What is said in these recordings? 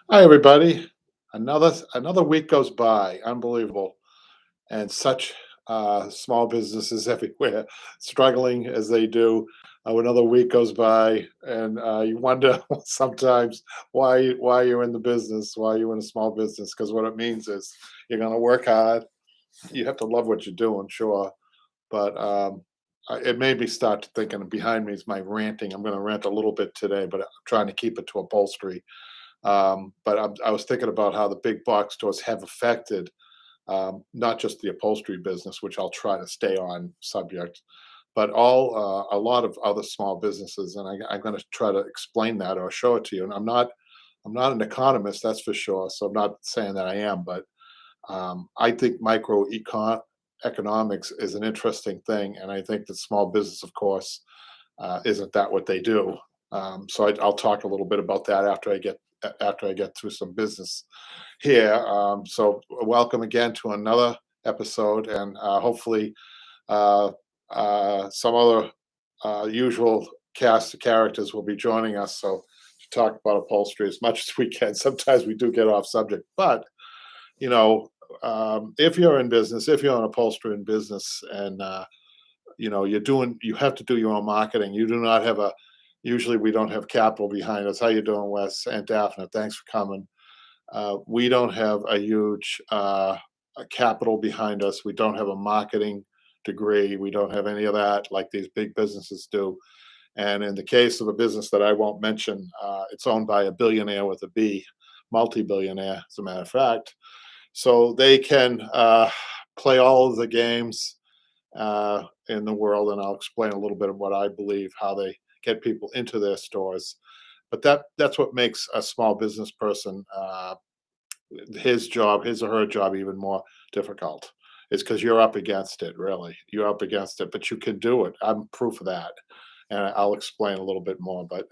Hi, everybody. Another week goes by. Unbelievable, and such small businesses everywhere struggling as they do. Another week goes by, and you wonder sometimes why you're in the business, why you're in a small business. Because what it means is you're going to work hard. You have to love what you're doing, sure, but it made me start to thinking. Behind me is my ranting. I'm going to rant a little bit today, but I'm trying to keep it to upholstery. I was thinking about how the big box stores have affected not just the upholstery business, which I'll try to stay on subject, but a lot of other small businesses, and I'm going to try to explain that or show it to you. And I'm not an economist, that's for sure. So I'm not saying that I am, but I think economics is an interesting thing, and I think that small business, of course, isn't that what they do? I'll talk a little bit about that after I get through some business here. Welcome again to another episode, and hopefully, uh, some other usual cast of characters will be joining us. So to talk about upholstery as much as we can. Sometimes we do get off subject, but you know, if you're in business, if you're an upholsterer in business, and you have to do your own marketing. You do not have a Usually we don't have capital behind us. How you doing, Wes and Daphne? Thanks for coming. We don't have a huge a capital behind us. We don't have a marketing degree. We don't have any of that like these big businesses do. And in the case of a business that I won't mention, it's owned by a billionaire with a B, multi-billionaire, as a matter of fact. So they can play all of the games in the world, and I'll explain a little bit of what I believe, how they get people into their stores. But that's what makes a small business person his or her job, even more difficult. Is because you're up against it. Really, you're up against it, but you can do it. I'm proof of that, and I'll explain a little bit more. But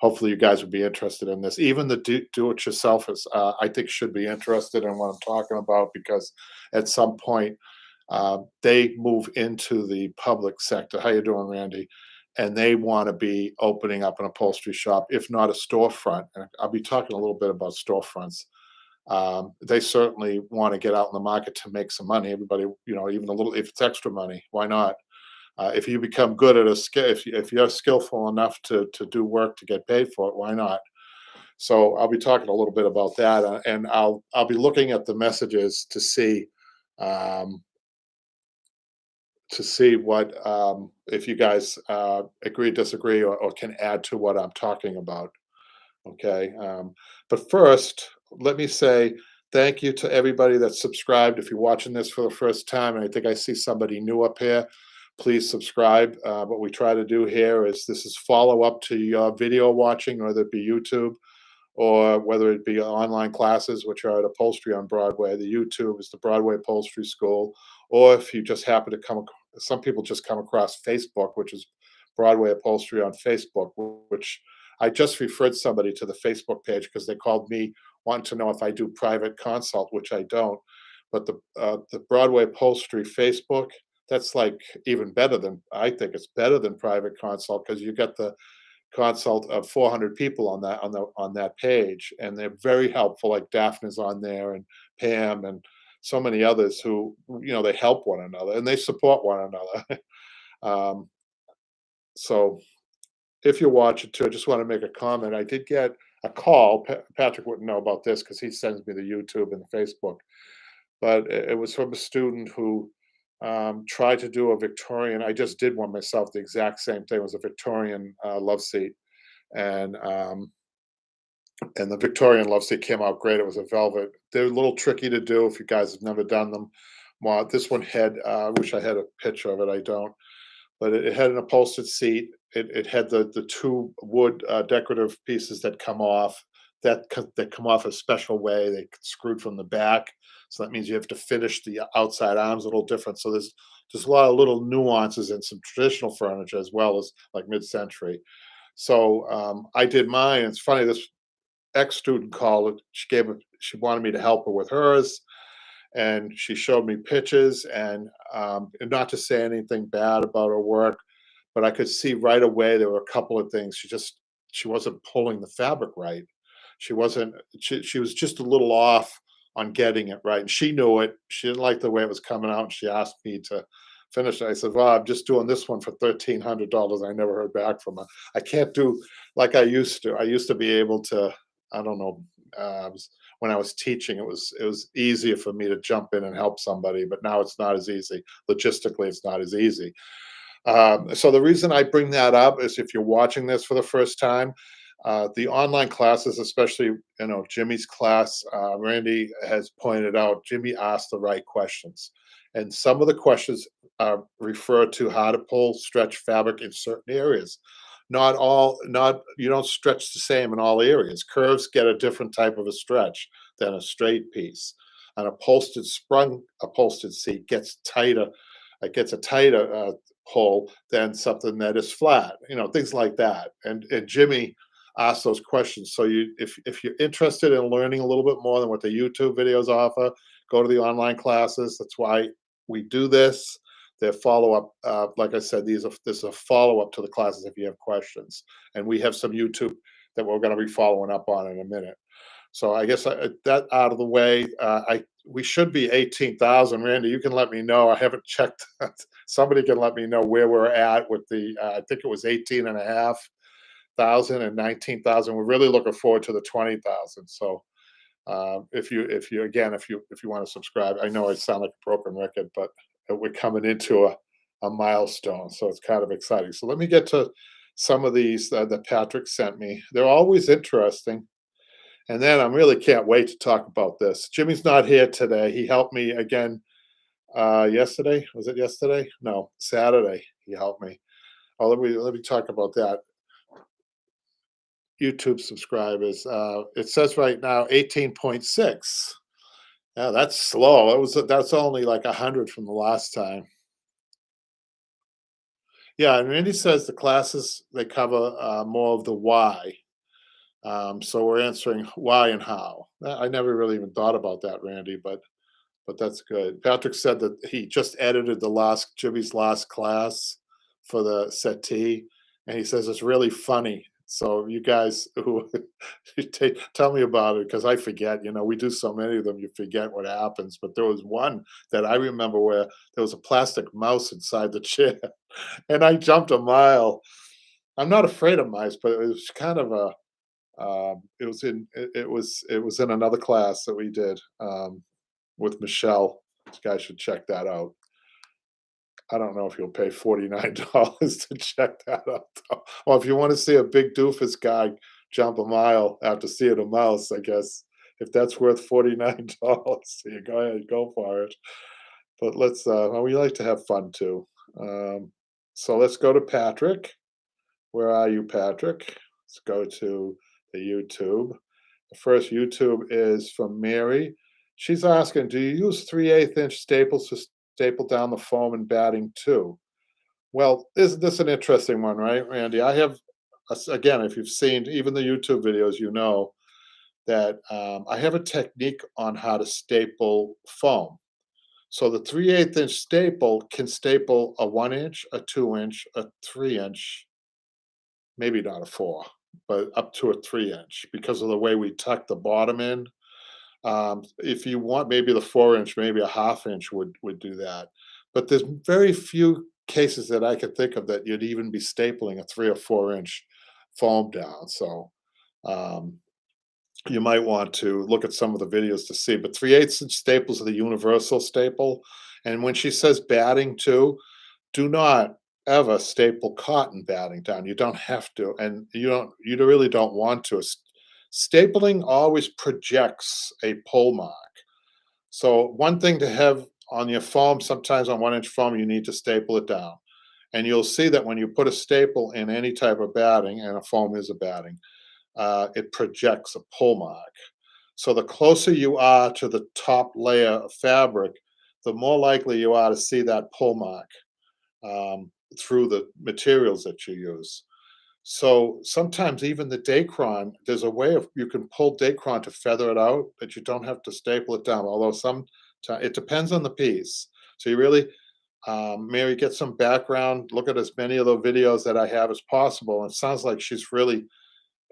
hopefully, you guys would be interested in this. Even the do-it-yourselfers, I think, should be interested in what I'm talking about because at some point they move into the public sector. How you doing, Randy? And they want to be opening up an upholstery shop, if not a storefront. And I'll be talking a little bit about storefronts. They certainly want to get out in the market to make some money. Everybody, even a little, if it's extra money, why not? If you become good at a skill, if you're skillful enough to do work to get paid for it, why not? So I'll be talking a little bit about that, and I'll be looking at the messages um, to see what if you guys agree, disagree, or can add to what I'm talking about. Okay. But first, let me say thank you to everybody that's subscribed. If you're watching this for the first time, and I think I see somebody new up here, please subscribe. What we try to do here is this is follow up to your video watching, whether it be YouTube or whether it be online classes, which are at Upholstery on Broadway. The YouTube is the Broadway Upholstery School. Or if you just happen to some people just come across Facebook, which is Broadway Upholstery on Facebook, which I just referred somebody to the Facebook page because they called me wanting to know if I do private consult, which I don't. But the Broadway Upholstery Facebook, that's like even better than I think it's better than private consult because you get the consult of 400 people on that page, and they're very helpful. Like Daphne's on there, and Pam, and so many others who they help one another and they support one another. um, so if you're watching too, I just want to make a comment. I did get a call. Patrick wouldn't know about this because he sends me the YouTube and the Facebook, but it was from a student who tried to do a Victorian. I just did one myself. The exact same thing. It was a Victorian love seat, and the Victorian love seat came out great. It was a velvet. They're a little tricky to do if you guys have never done them. Well, this one had. I wish I had a picture of it. I don't. But it had an upholstered seat. It had the two wood decorative pieces that come off that come off a special way. They screwed from the back, so that means you have to finish the outside arms a little different. So there's a lot of little nuances in some traditional furniture as well as like mid-century. So I did mine. It's funny. This ex-student called. She wanted me to help her with hers, and she showed me pictures, and not to say anything bad about her work, but I could see right away there were a couple of things. She wasn't pulling the fabric right. She wasn't she was just a little off on getting it right, and she knew it. She didn't like the way it was coming out, and she asked me to finish it. I said, "Well, I'm just doing this one for $1,300." I never heard back from her. I can't do like I used to. I used to be able to, I don't know, when I was teaching, it was easier for me to jump in and help somebody, but now it's not as easy. Logistically, it's not as easy. So the reason I bring that up is if you're watching this for the first time, the online classes, especially Jimmy's class, Randy has pointed out. Jimmy asked the right questions, and some of the questions refer to how to pull stretch fabric in certain areas. Not all, not you don't stretch the same in all areas. Curves get a different type of a stretch than a straight piece. An upholstered sprung upholstered seat gets tighter. It gets a tighter pull than something that is flat. Things like that. And Jimmy asked those questions. So if you're interested in learning a little bit more than what the YouTube videos offer, go to the online classes. That's why we do this. They're follow up. Like I said, this is a follow up to the classes if you have questions, and we have some YouTube that we're going to be following up on in a minute. So I guess that out of the way, I we should be 18,000. Randy, you can let me know. I haven't checked. Somebody can let me know where we're at with the. I think it was 18,500 and 19,000. We're really looking forward to the 20,000. So if you want to subscribe, I know I sound like a broken record, but we're coming into a milestone, so it's kind of exciting. So let me get to some of these that Patrick sent me. They're always interesting. And then I really can't wait to talk about this. Jimmy's not here today. He helped me again yesterday. Was it yesterday? No, Saturday. He helped me. Oh, let me talk about that. YouTube subscribers. It says right now 18.6. Yeah, that's slow. That's only like 100 from the last time. Yeah, and Randy says the classes they cover more of the why. So we're answering why and how. I never really even thought about that, Randy, but that's good. Patrick said that he just edited Jimmy's last class for the settee, and he says it's really funny. So you guys who tell me about it because I forget. We do so many of them, you forget what happens. But there was one that I remember where there was a plastic mouse inside the chair, and I jumped a mile. I'm not afraid of mice, but it was kind of a it was in another class that we did with Michelle. You guys should check that out. I don't know if you'll pay $49 to check that out, though. Well, if you want to see a big doofus guy jump a mile after seeing a mouse, I guess if that's worth $49, you go ahead, go for it. But well, we like to have fun too. So let's go to Patrick. Where are you, Patrick? Let's go to the YouTube. The first YouTube is from Mary. She's asking, do you use 3/8 inch staples to staple down the foam and batting too? Well, isn't this an interesting one, right, Randy? I have, again, if you've seen even the YouTube videos, you know that I have a technique on how to staple foam. So the 3/8 inch staple can staple a 1 inch, a 2 inch, a 3 inch, maybe not a 4, but up to a 3 inch because of the way we tuck the bottom in. If you want maybe the 4 inch, maybe a half inch would do that. But there's very few cases that I could think of that you'd even be stapling a 3 or 4 inch foam down. So um, you might want to look at some of the videos to see. But 3/8 inch staples are the universal staple. And when she says batting too, do not ever staple cotton batting down. You don't have to, and you really don't want to. Stapling always projects a pull mark. So one thing to have on your foam, sometimes on 1 inch foam, you need to staple it down. And you'll see that when you put a staple in any type of batting, and a foam is a batting, it projects a pull mark. So the closer you are to the top layer of fabric, the more likely you are to see that pull mark through the materials that you use. So sometimes even the Dacron, there's a way of you can pull Dacron to feather it out, but you don't have to staple it down. Although it depends on the piece. So you really, Mary, get some background. Look at as many of the videos that I have as possible. And it sounds like she's really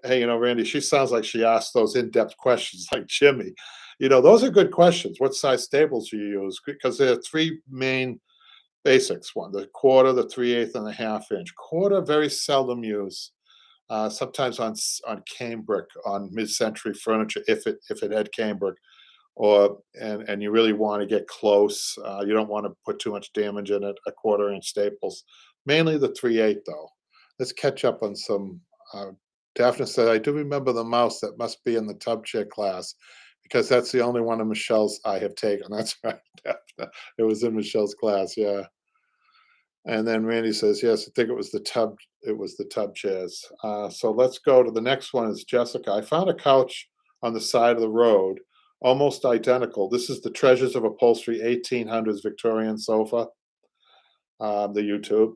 Hey, Randy, she sounds like she asked those in-depth questions like Jimmy. Those are good questions. What size staples do you use? Because there are three main basics. One, the quarter, the 3/8, and the half-inch. Quarter, very seldom used. Sometimes on cambric, on mid-century furniture, if it had cambric, and you really want to get close. You don't want to put too much damage in it. A 1/4 inch staples, mainly the 3/8 though. Let's catch up on some. Daphne said, "I do remember the mouse that must be in the tub chair class, because that's the only one of Michelle's I have taken." That's right, Daphne. It was in Michelle's class, yeah. And then Randy says, "Yes, I think it was the tub. It was the tub chairs." So let's go to the next one. Is Jessica? I found a couch on the side of the road, almost identical. This is the Treasures of Upholstery 1800s Victorian sofa, the YouTube.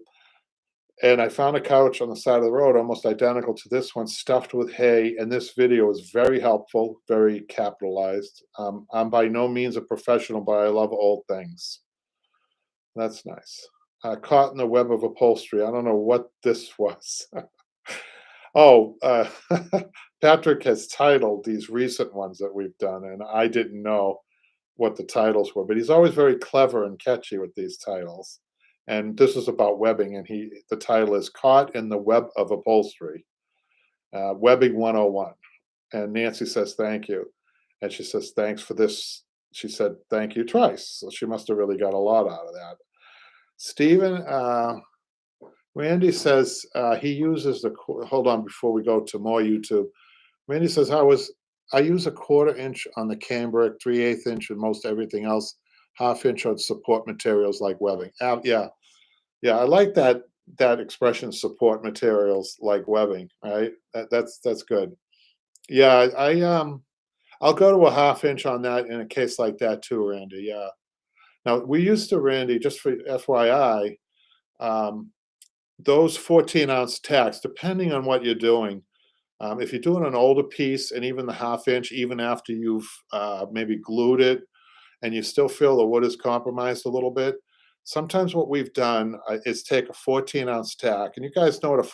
And I found a couch on the side of the road, almost identical to this one, stuffed with hay. And this video is very helpful, very capitalized. I'm by no means a professional, but I love old things. That's nice. Caught in the web of upholstery. I don't know what this was. Oh, Patrick has titled these recent ones that we've done, and I didn't know what the titles were, but he's always very clever and catchy with these titles. And this is about webbing, and the title is "Caught in the Web of Upholstery," Webbing 101. And Nancy says, "Thank you." And she says, "Thanks for this." She said, "Thank you" twice. So she must have really got a lot out of that. Stephen, Randy says he uses hold on before we go to more YouTube. Randy says, I use a 1/4 inch on the cambric, 3/8 inch, and most everything else, half-inch on support materials like webbing. Yeah, yeah, I like that expression, support materials like webbing. Right, that's good. Yeah, I'll go to a half-inch on that in a case like that too, Randy. Yeah. Now we used to, Randy, just for FYI, um, those 14-ounce tacks, depending on what you're doing, if you're doing an older piece and even the half-inch, even after you've maybe glued it and you still feel the wood is compromised a little bit, sometimes what we've done is take a 14-ounce tack, and you guys know what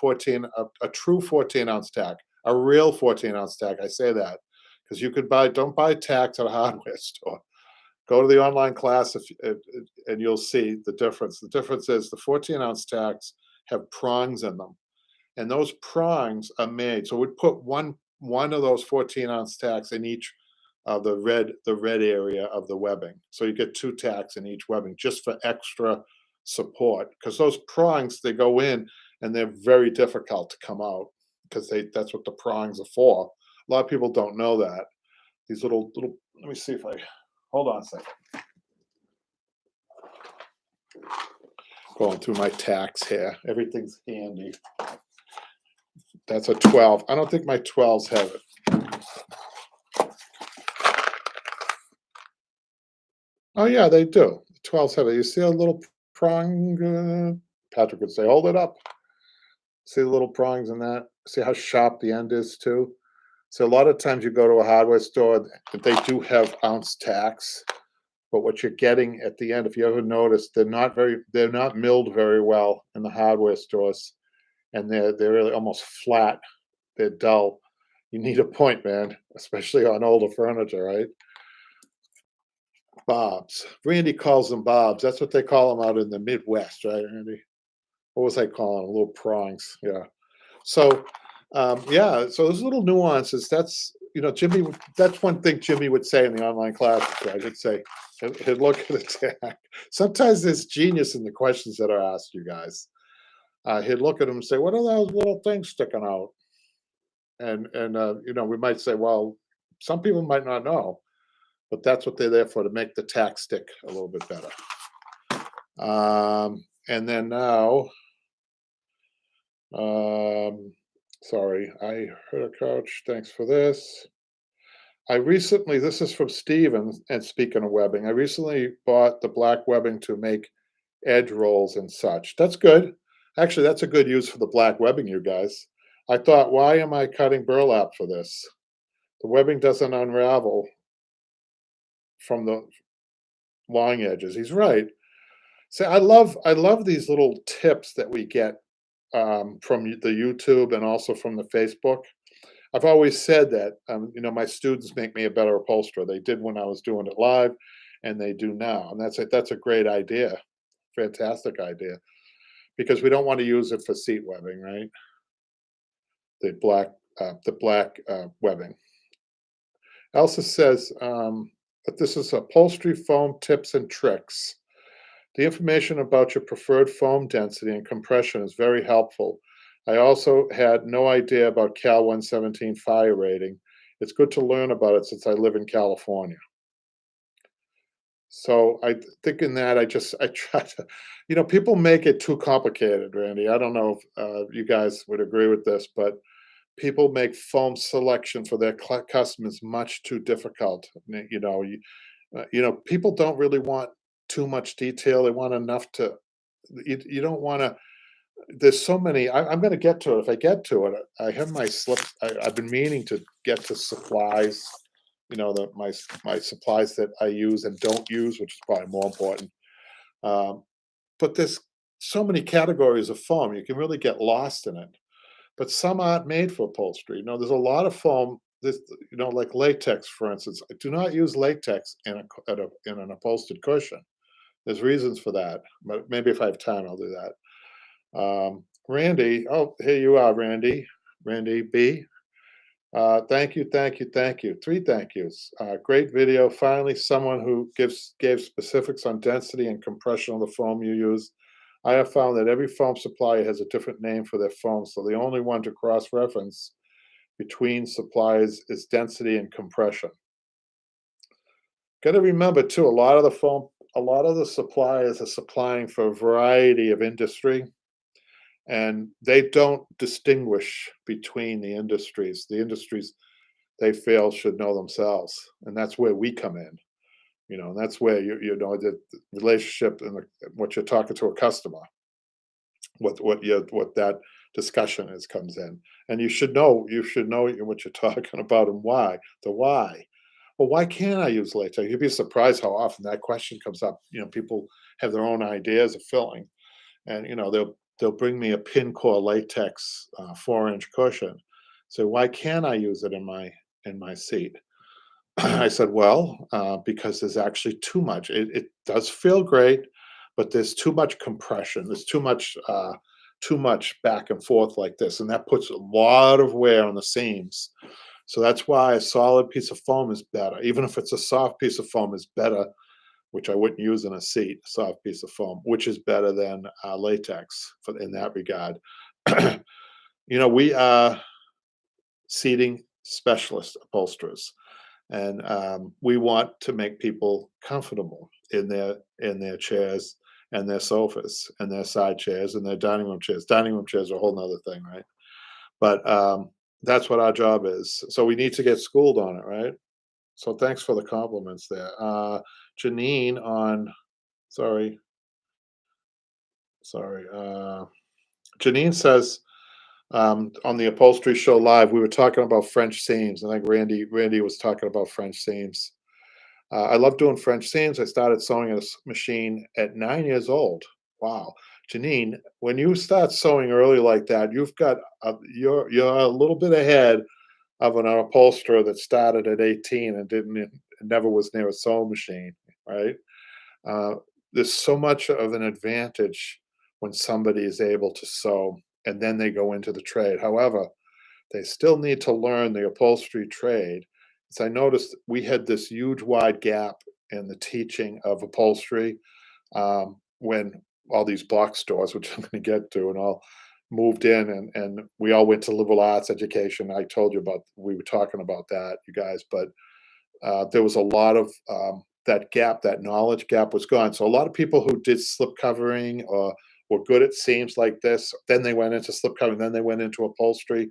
a true 14-ounce tack, a real 14-ounce tack. I say that because don't buy tacks at a hardware store. Go to the online class and you'll see the difference. The difference is the 14-ounce tacks have prongs in them, and those prongs are made. So we'd put one of those 14-ounce tacks in each of the red area of the webbing. So you get two tacks in each webbing just for extra support, because those prongs, they go in and they're very difficult to come out, because that's what the prongs are for. A lot of people don't know that. These little, let me see if I, hold on a second. Going through my tacks here. Everything's handy. That's a 12. I don't think my 12s have it. Oh yeah, they do. The 12s have it. You see a little prong? Patrick would say, "Hold it up." See the little prongs in that? See how sharp the end is too? So a lot of times you go to a hardware store, they do have ounce tacks, but what you're getting at the end, if you ever notice, they're not milled very well in the hardware stores, and they're really almost flat. They're dull. You need a point, man, especially on older furniture, right? Bobs. Randy calls them bobs. That's what they call them out in the Midwest, right, Randy? What was I calling them? Little prongs. Yeah. So, yeah. So those little nuances. Jimmy. That's one thing Jimmy would say in the online classes. Right? He'd say, he'd look at the tag. Sometimes there's genius in the questions that are asked, you guys. He'd look at them and say, "What are those little things sticking out?" And we might say, "Well, some people might not know, but that's what they're there for, to make the tack stick a little bit better." And then now, sorry, I heard a couch. Thanks for this. This is from Steven, and speaking of webbing, I recently bought the black webbing to make edge rolls and such. That's good. Actually, that's a good use for the black webbing, you guys. I thought, why am I cutting burlap for this? The webbing doesn't unravel from the long edges. He's right. See, I love these little tips that we get from the YouTube and also from the Facebook. I've always said that, my students make me a better upholsterer. They did when I was doing it live, and they do now, and that's a great idea, fantastic idea, because we don't want to use it for seat webbing, right? The black webbing. Elsa says that this is upholstery foam tips and tricks. The information about your preferred foam density and compression is very helpful. I also had no idea about Cal 117 fire rating. It's good to learn about it since I live in California. So thinking that I try to, people make it too complicated, Randy. I don't know if you guys would agree with this, but people make foam selection for their customers much too difficult. People don't really want too much detail. They want enough to. You don't want to. There's so many. I'm going to get to it. If I get to it, I have my slips. I've been meaning to get to supplies. My supplies that I use and don't use, which is probably more important. Um, but there's so many categories of foam. You can really get lost in it. But some aren't made for upholstery. There's a lot of foam. Like latex, for instance. I do not use latex in an upholstered cushion. There's reasons for that, but maybe if I have time, I'll do that. Randy, oh, here you are, Randy. Randy B. Thank you, thank you, thank you. Three thank yous. Great video. Finally, someone who gave specifics on density and compression of the foam you use. I have found that every foam supplier has a different name for their foam, so the only one to cross-reference between suppliers is density and compression. Got to remember too, a lot of the suppliers are supplying for a variety of industry, and they don't distinguish between the industries. The industries they feel should know themselves, and that's where we come in. And that's where the relationship and what you're talking to a customer, what that discussion is comes in, and you should know what you're talking about and why. The why. Well, why can't I use latex? You'd be surprised how often that question comes up. People have their own ideas of filling, and they'll bring me a pin core latex 4-inch cushion. So why can't I use it in my seat? I said, well, because there's actually too much. It does feel great, but there's too much compression. There's too much back and forth like this, and that puts a lot of wear on the seams. So that's why a solid piece of foam is better. Even if it's a soft piece of foam is better, which I wouldn't use in a seat, a soft piece of foam, which is better than latex in that regard. We are seating specialist upholsterers, and we want to make people comfortable in their chairs and their sofas and their side chairs and their dining room chairs. Dining room chairs are a whole nother thing, right? But that's what our job is. So we need to get schooled on it, right? So thanks for the compliments there. Janine on, sorry, sorry. Janine says on the upholstery show live, we were talking about French seams. I think Randy was talking about French seams. I love doing French seams. I started sewing a machine at 9 years old. Wow, Janine, when you start sewing early like that, you're a little bit ahead of an upholsterer that started at 18 and never was near a sewing machine, right? Uh, there's so much of an advantage when somebody is able to sew and then they go into the trade. However, they still need to learn the upholstery trade. So I noticed we had this huge wide gap in the teaching of upholstery when all these box stores, which I'm going to get to, and all moved in, and we all went to liberal arts education. I told you about, we were talking about that, you guys, but there was a lot of that gap, that knowledge gap was gone. So a lot of people who did slip covering or were good at seams like this, then they went into slip covering, then they went into upholstery.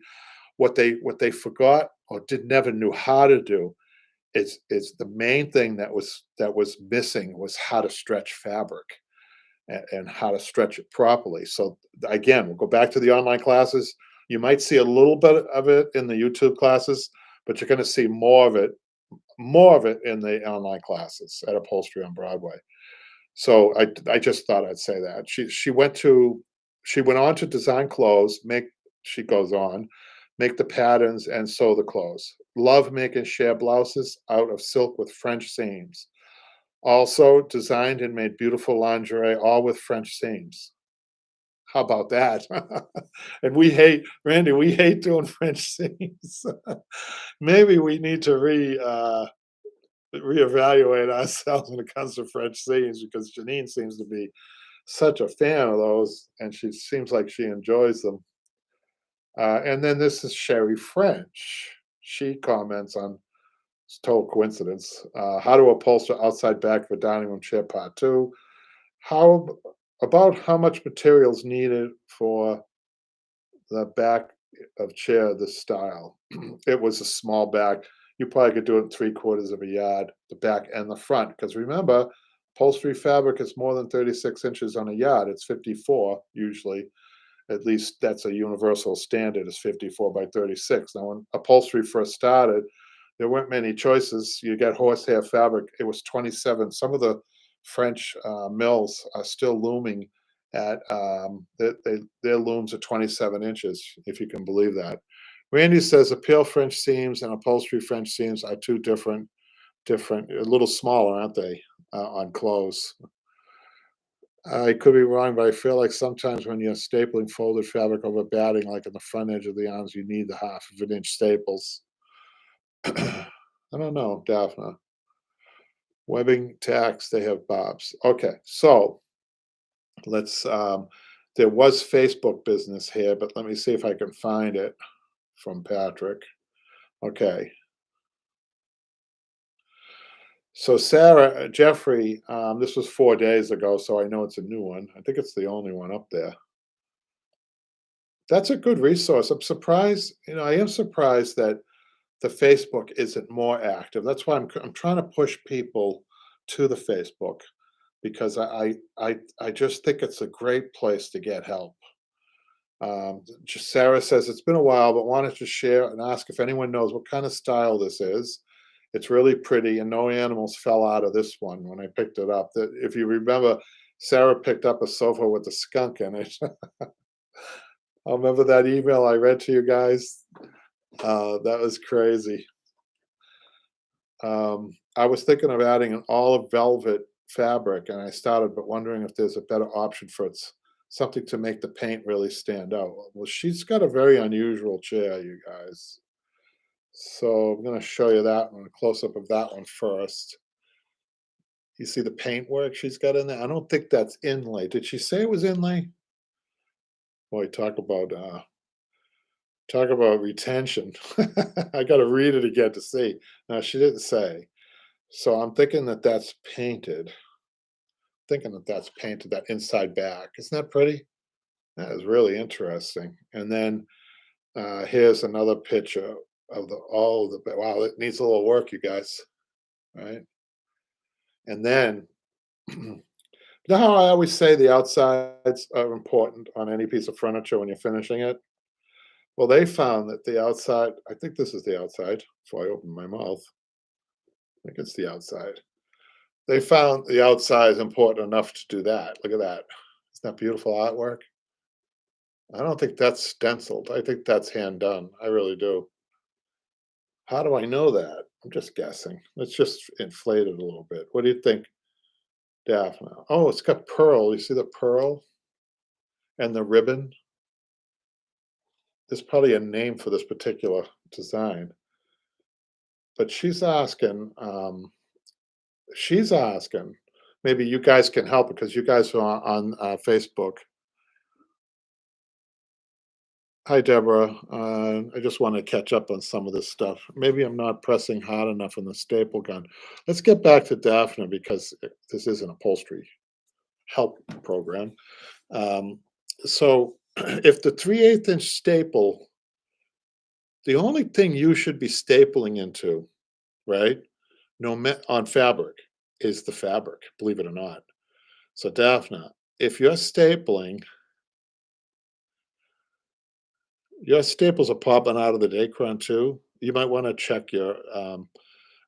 What they forgot or never knew how to do is the main thing that was missing was how to stretch fabric and how to stretch it properly. So again, we'll go back to the online classes. You might see a little bit of it in the YouTube classes, but you're going to see more of it in the online classes at Upholstery on Broadway. So I just thought I'd say that. She went on to design clothes, she goes on Make the patterns and sew the clothes. Love making share blouses out of silk with French seams. Also designed and made beautiful lingerie, all with French seams. How about that? And we hate, Randy, we hate doing French seams. Maybe we need to reevaluate ourselves when it comes to French seams because Janine seems to be such a fan of those, and she seems like she enjoys them. And then this is Sherry French. She comments on, it's total coincidence. How to upholster outside back of a dining room chair, part two. How about how much materials needed for the back of chair this style? It was a small back. You probably could do it in 3/4 of a yard, the back and the front. Because remember, upholstery fabric is more than 36 inches on a yard. It's 54 usually. At least that's a universal standard, is 54 by 36. Now, when upholstery first started, there weren't many choices. You get horsehair fabric. It was 27. Some of the French mills are still looming at their looms are 27 inches, if you can believe that. Randy says appeal French seams and upholstery French seams are two different, a little smaller, aren't they, on clothes? I could be wrong, but I feel like sometimes when you're stapling folded fabric over batting, like in the front edge of the arms, you need the half of an inch staples. I don't know, Daphne. Webbing tacks, they have bobs. Okay, so let's there was Facebook business here, but let me see if I can find it from Patrick. Okay. So Sarah, Jeffrey, this was 4 days ago, so I know it's a new one. I think it's the only one up there. That's a good resource. I'm surprised, I am surprised that the Facebook isn't more active. That's why I'm trying to push people to the Facebook because I just think it's a great place to get help. Sarah says it's been a while, but wanted to share and ask if anyone knows what kind of style this is. It's really pretty, and no animals fell out of this one when I picked it up. That if you remember, Sarah picked up a sofa with a skunk in it. I remember that email I read to you guys. That was crazy. I was thinking of adding an olive velvet fabric, and I started, but wondering if there's a better option for something to make the paint really stand out. Well, she's got a very unusual chair, you guys. So I'm going to show you that one, a close up of that one first. You see the paint work she's got in there? I don't think that's inlay. Did she say it was inlay? Boy, talk about retention. I got to read it again to see. No, she didn't say. So I'm thinking that that's painted. Thinking that that's painted, that inside back. Isn't that pretty? That is really interesting. And then here's another picture of wow, it needs a little work, you guys. Right? And then you know how I always say the outsides are important on any piece of furniture when you're finishing it? Well, they found that the outside, I think this is the outside before I open my mouth. I think it's the outside. They found the outside is important enough to do that. Look at that. Isn't that beautiful artwork? I don't think that's stenciled. I think that's hand done. I really do. How do I know that? I'm just guessing. Let's just inflate it a little bit. What do you think, Daphne? Oh, it's got pearl. You see the pearl and the ribbon? There's probably a name for this particular design. But she's asking, maybe you guys can help because you guys are on Facebook. Hi, Deborah. I just want to catch up on some of this stuff. Maybe I'm not pressing hard enough on the staple gun. Let's get back to Daphne because this is an upholstery help program. So, if the 3/8 inch staple, the only thing you should be stapling into, right? No, on fabric is the fabric, believe it or not. So, Daphne, if you're stapling, your staples are popping out of the Dacron too. You might want to check your,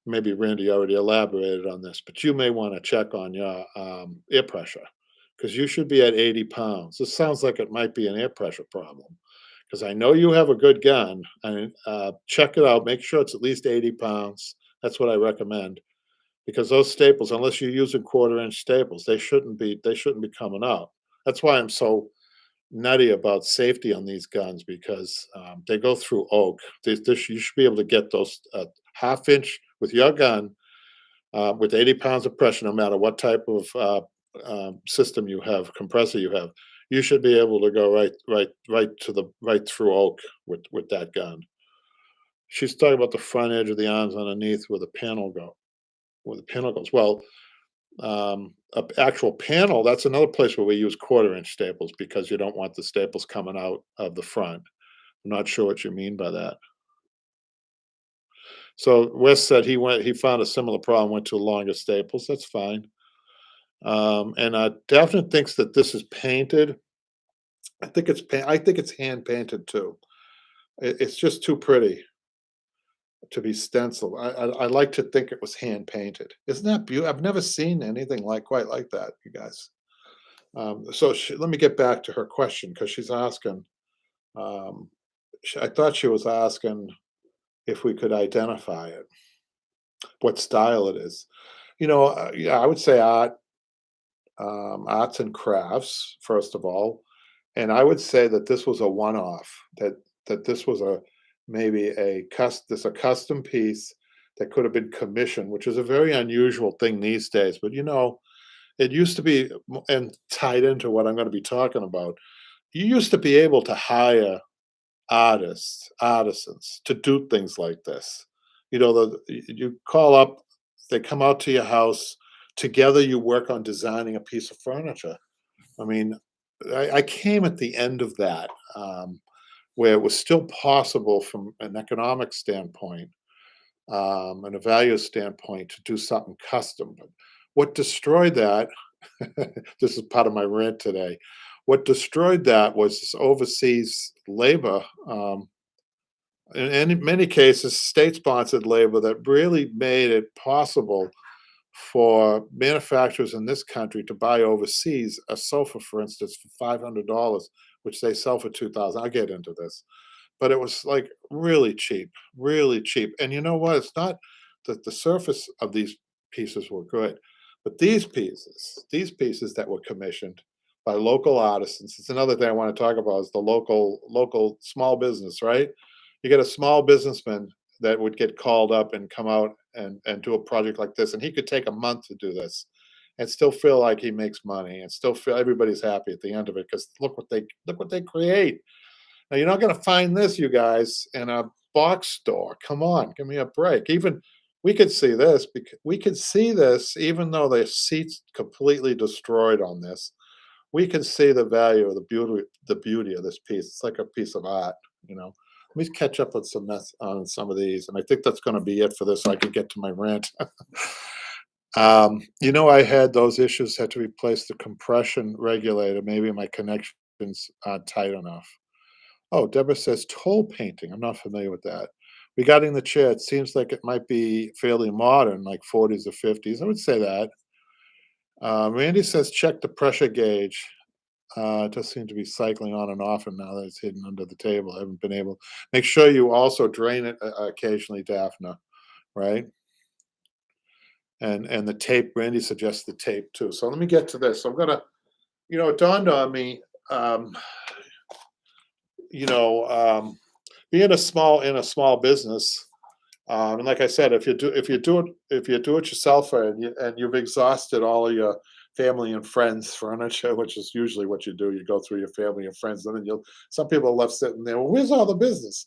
maybe Randy already elaborated on this, but you may want to check on your air pressure because you should be at 80 pounds. This sounds like it might be an air pressure problem because I know you have a good gun, and check it out. Make sure it's at least 80 pounds. That's what I recommend because those staples, unless you're using quarter-inch staples, they shouldn't be coming out. That's why I'm so nutty about safety on these guns because they go through oak. You should be able to get those half inch with your gun with 80 pounds of pressure, no matter what type of system you have, compressor you have. You should be able to go right through oak with that gun. She's talking about the front edge of the arms underneath where the panel goes. Well, a actual panel, that's another place where we use quarter-inch staples because you don't want the staples coming out of the front. I'm not sure what you mean by that. So Wes said he found a similar problem, went to longer staples. That's fine. And Daphne thinks that this is painted. I think it's hand painted too. It's just too pretty to be stenciled. I like to think it was hand painted. Isn't that beautiful? I've never seen anything quite like that, you guys. Let me get back to her question because she's asking. Um, I thought she was asking if we could identify it, what style it is. Yeah, I would say arts and crafts first of all, and I would say that this was a one-off. That this was maybe a custom piece that could have been commissioned, which is a very unusual thing these days. But it used to be, and tied into what I'm going to be talking about. You used to be able to hire artisans to do things like this. You call up, they come out to your house, together you work on designing a piece of furniture. I mean, I came at the end of that, where it was still possible from an economic standpoint, and a value standpoint to do something custom. But what destroyed that, this is part of my rant today. What destroyed that was this overseas labor, in many cases, state-sponsored labor that really made it possible for manufacturers in this country to buy overseas a sofa, for instance, for $500, which they sell for 2,000. I'll get into this, but it was like really cheap, really cheap. And you know what? It's not that the surface of these pieces were good, but these pieces that were commissioned by local artisans. It's another thing I want to talk about is the local small business, right? You get a small businessman that would get called up and come out and do a project like this, and he could take a month to do this and still feel like he makes money and still feel everybody's happy at the end of it because look what they create. Now you're not going to find this, you guys, in a box store. Come on, give me a break. Even we could see this because we could see this even though the seats completely destroyed on this. We can see the value of the beauty of this piece. It's like a piece of art. Let me catch up with on some of these, and I think that's going to be it for this. So I can get to my rant. I had those issues. Had to replace the compression regulator. Maybe my connections aren't tight enough. Oh, Deborah says toll painting. I'm not familiar with that. Regarding the chair, it seems like it might be fairly modern, like 40s or 50s. I would say that. Randy says check the pressure gauge. It does seem to be cycling on and off, and now that it's hidden under the table, I haven't been able. Make sure you also drain it occasionally, Daphne, right? And the tape. Randy suggests the tape too. So let me get to this. It dawned on me. Um, you know, being in a small business, and like I said, if you do it yourself and you've exhausted all of your family and friends furniture, which is usually what you do, you go through your family and friends, and then some people are left sitting there. Well, where's all the business?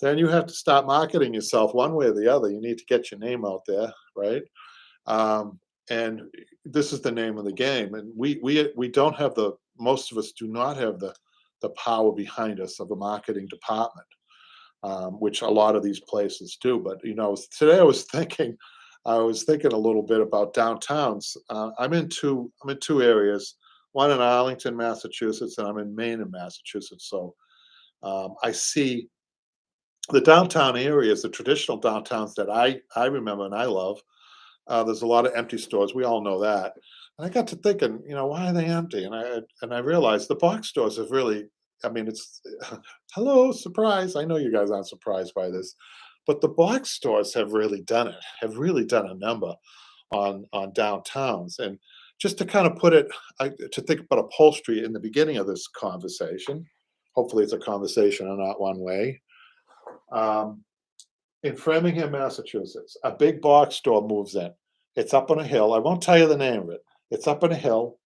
Then you have to start marketing yourself one way or the other. You need to get your name out there, right? And this is the name of the game. And we don't have most of us do not have the power behind us of a marketing department, which a lot of these places do. But today I was thinking a little bit about downtowns. I'm in two areas, one in Arlington, Massachusetts, and I'm in Maine and Massachusetts. So I see the downtown areas, the traditional downtowns that I remember and I love. There's a lot of empty stores. We all know that. And I got to thinking, why are they empty? And I realized the box stores have really I mean, it's hello, surprise. I know you guys aren't surprised by this, but the box stores have really done it, have really done a number on downtowns. And just to kind of put it, to think about upholstery in the beginning of this conversation, hopefully it's a conversation and not one way. Um, in Framingham, Massachusetts, a big box store moves in. It's up on a hill. I won't tell you the name of it. It's up on a hill,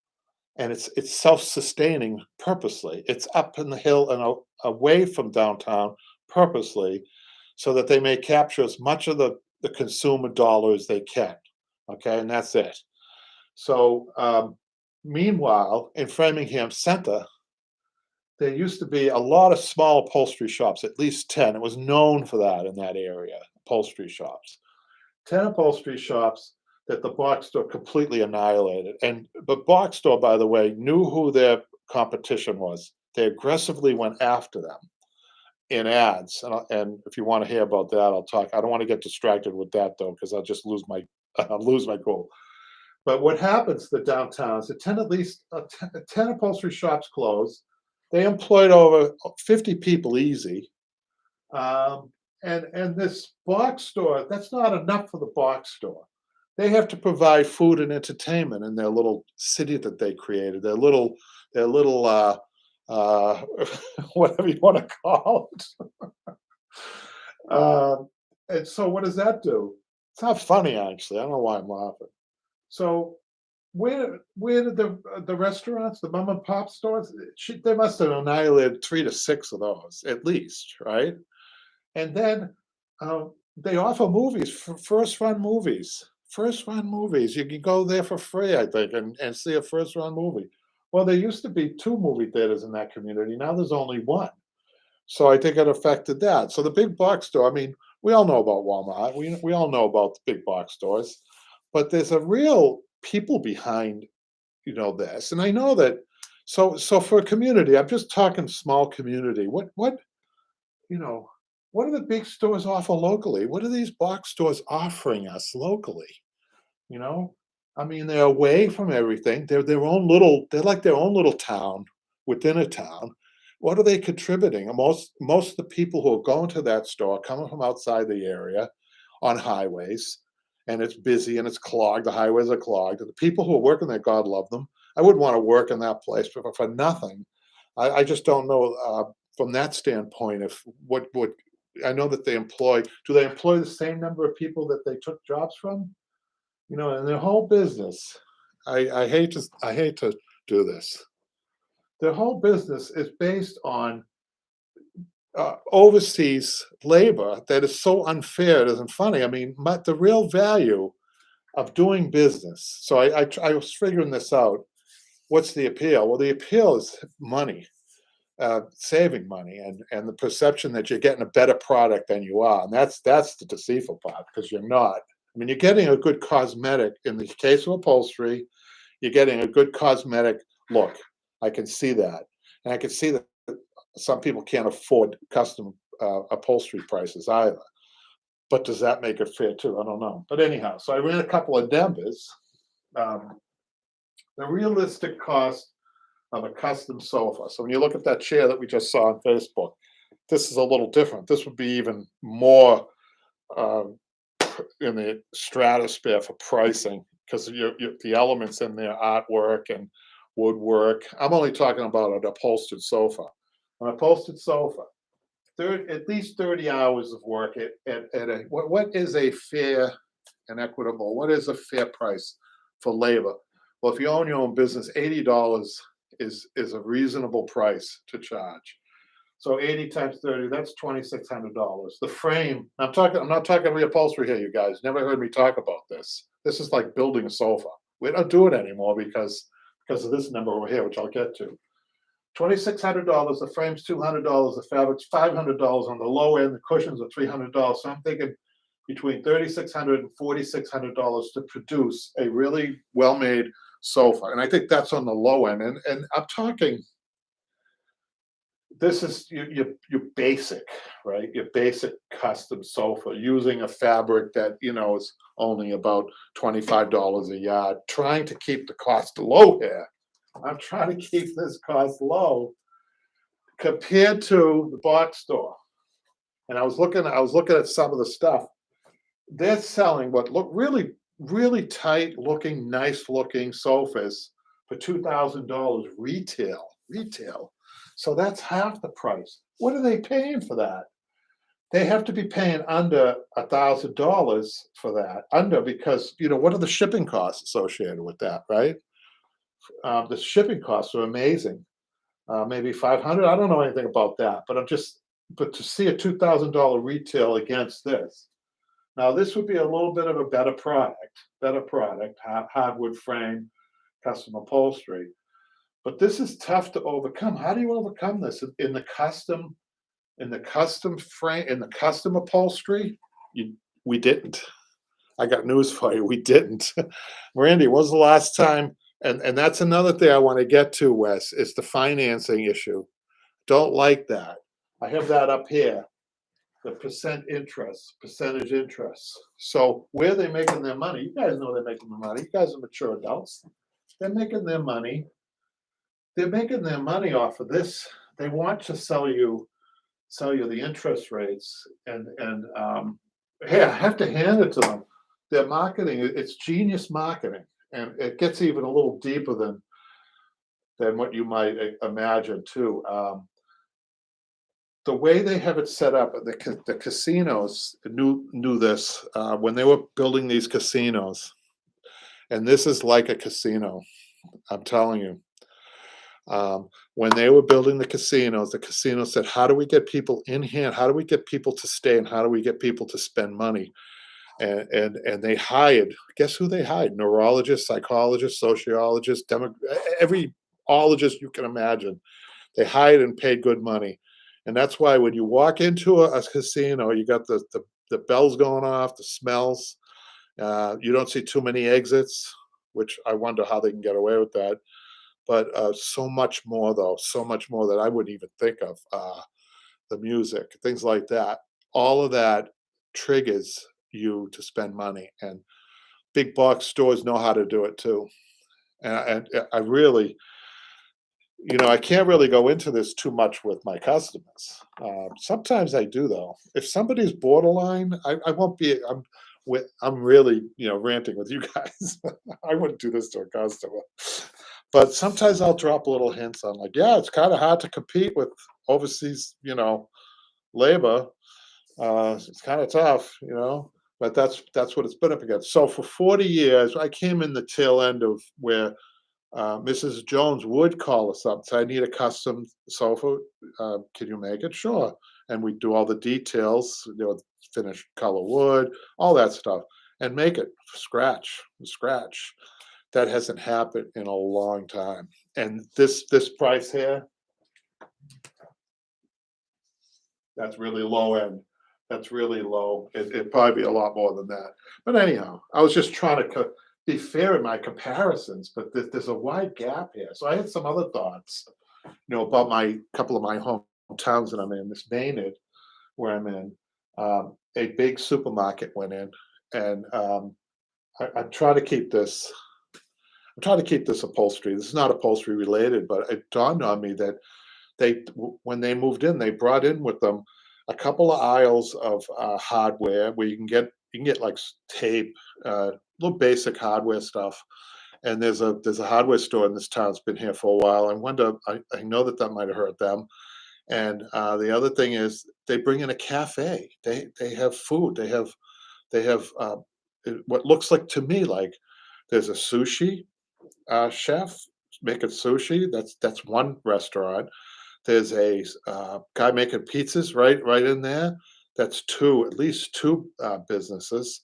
and it's self-sustaining purposely. It's up in the hill and away from downtown purposely, so that they may capture as much of the consumer dollar as they can. Okay, and that's it. So, meanwhile, in Framingham Center, there used to be a lot of small upholstery shops, at least 10. It was known for that in that area, upholstery shops. 10 upholstery shops that the box store completely annihilated. And the box store, by the way, knew who their competition was. They aggressively went after them in ads. And if you want to hear about that, I'll talk. I don't want to get distracted with that though, because I'll just lose my I'll lose my goal. But what happens to the downtowns? The 10 at least 10 upholstery shops close. They employed over 50 people easy. And this box store, that's not enough for the box store. They have to provide food and entertainment in their little city that they created, their little whatever you want to call it. And so what does that do? It's not funny actually. I don't know why I'm laughing. So where did the restaurants, the mom and pop stores, they must have annihilated 3 to 6 of those at least, right? And then they offer movies, first run movies. First run movies. You can go there for free, I think, and see a first run movie. Well, there used to be 2 movie theaters in that community. Now there's only one. So I think it affected that. So the big box store, I mean, we all know about Walmart. We all know about the big box stores, but there's a real people behind, this. And I know that so for a community, I'm just talking small community. You know, what do the big stores offer locally? What are these box stores offering us locally? You know, I mean, they're away from everything. They're like their own little town within a town. What are they contributing? And most of the people who are going to that store coming from outside the area on highways, and it's busy and it's clogged. The highways are clogged. The people who are working there, God love them. I wouldn't want to work in that place for nothing. I just don't know from that standpoint if what I know that do they employ the same number of people that they took jobs from? And their whole business, I hate to do this. Their whole business is based on overseas labor that is so unfair. It isn't funny. I mean, the real value of doing business. So I was figuring this out. What's the appeal? Well, the appeal is money, saving money, and the perception that you're getting a better product than you are, and that's the deceitful part because you're not. I mean, you're getting a good cosmetic in the case of upholstery. You're getting a good cosmetic look. I can see that, and I can see that some people can't afford custom upholstery prices either. But does that make it fair too? I don't know. But anyhow, so I ran a couple of numbers. The realistic cost of a custom sofa. So when you look at that chair that we just saw on Facebook, this is a little different. This would be even more in the stratosphere for pricing because the elements in there, artwork and woodwork. I'm only talking about an upholstered sofa. An upholstered sofa, at least 30 hours of work what is a fair and equitable? What is a fair price for labor? Well, if you own your own business, $80 is a reasonable price to charge. So 80 times 30, that's $2,600. The frame, I'm not talking reupholstery here, you guys. Never heard me talk about this. This is like building a sofa. We don't do it anymore because of this number over here, which I'll get to. $2,600, the frame's $200, the fabric's $500 on the low end, the cushions are $300. So I'm thinking between $3,600 and $4,600 to produce a really well-made sofa. And I think that's on the low end. And I'm talking, this is your basic, right? Your basic custom sofa using a fabric that, is only about $25 a yard, trying to keep the cost low here. I'm trying to keep this cost low. compared to the box store. And I was looking at some of the stuff. They're selling what look really tight looking, nice looking sofas for $2,000 retail. Retail. So that's half the price. What are they paying for that? They have to be paying under $1,000 for that. Under because what are the shipping costs associated with that, right? The shipping costs are amazing. Maybe 500. I don't know anything about that, but to see a $2,000 retail against this. Now, this would be a little bit of a better product, hardwood frame, custom upholstery. But this is tough to overcome. How do you overcome this in the custom frame, in the custom upholstery? We didn't. I got news for you. We didn't. Randy, when was the last time? And that's another thing I want to get to, Wes, is the financing issue. Don't like that. I have that up here. The percentage interest. So where are they making their money? You guys know they're making their money. You guys are mature adults. They're making their money. They're making their money off of this. They want to sell you the interest rates, and hey, I have to hand it to them. Their marketing, it's genius marketing, and it gets even a little deeper than what you might imagine too. The way they have it set up, the casinos knew this when they were building these casinos, and this is like a casino. I'm telling you. When they were building the casinos said, "How do we get people in here? How do we get people to stay? And how do we get people to spend money?" And they hired. Guess who they hired? Neurologists, psychologists, sociologists, every ologist you can imagine. They hired and paid good money. And that's why when you walk into a casino, you got the bells going off, the smells. You don't see too many exits, which I wonder how they can get away with that. But so much more, though, so much more that I wouldn't even think of. The music, things like that. All of that triggers you to spend money. And big box stores know how to do it too. And I really, I can't really go into this too much with my customers. Sometimes I do, though. If somebody's borderline, I won't be. I'm really, ranting with you guys. I wouldn't do this to a customer. But sometimes I'll drop little hints on, like, yeah, it's kind of hard to compete with overseas, labor. It's kind of tough. But that's what it's been up against. So for 40 years, I came in the tail end of where Mrs. Jones would call us up, say, "I need a custom sofa. Can you make it?" Sure. And we do all the details, finished color wood, all that stuff, and make it from scratch. That hasn't happened in a long time. And this price here, that's really low end. That's really low. It'd probably be a lot more than that. But anyhow, I was just trying to be fair in my comparisons, but there's a wide gap here. So I had some other thoughts, about my couple of my hometowns that I'm in, this Maynard, where I'm in. A big supermarket went in, and I'm trying to keep this. I'm trying to keep this upholstery. This is not upholstery related, but it dawned on me that when they moved in, they brought in with them a couple of aisles of hardware where you can get like tape, little basic hardware stuff. And there's a hardware store in this town that's been here for a while. I know that might have hurt them. And the other thing is they bring in a cafe. They have food. They have what looks like to me like there's a sushi chef making sushi. That's one restaurant. There's a guy making pizzas right in there. That's at least two businesses.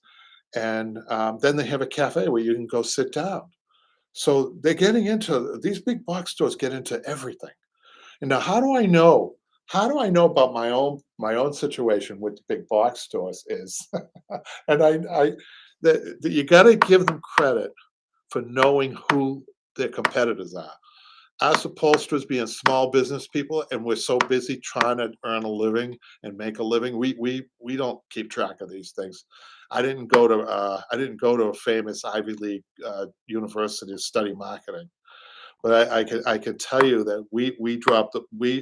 And then they have a cafe where you can go sit down. So they're getting into these big box stores get into everything. And now, how do I know? How do I know about my own situation with the big box stores is, and you got to give them credit for knowing who their competitors are. Us upholsterers being small business people, and we're so busy trying to earn a living and make a living, we don't keep track of these things. I didn't go to a famous Ivy League university to study marketing. But I could tell you that we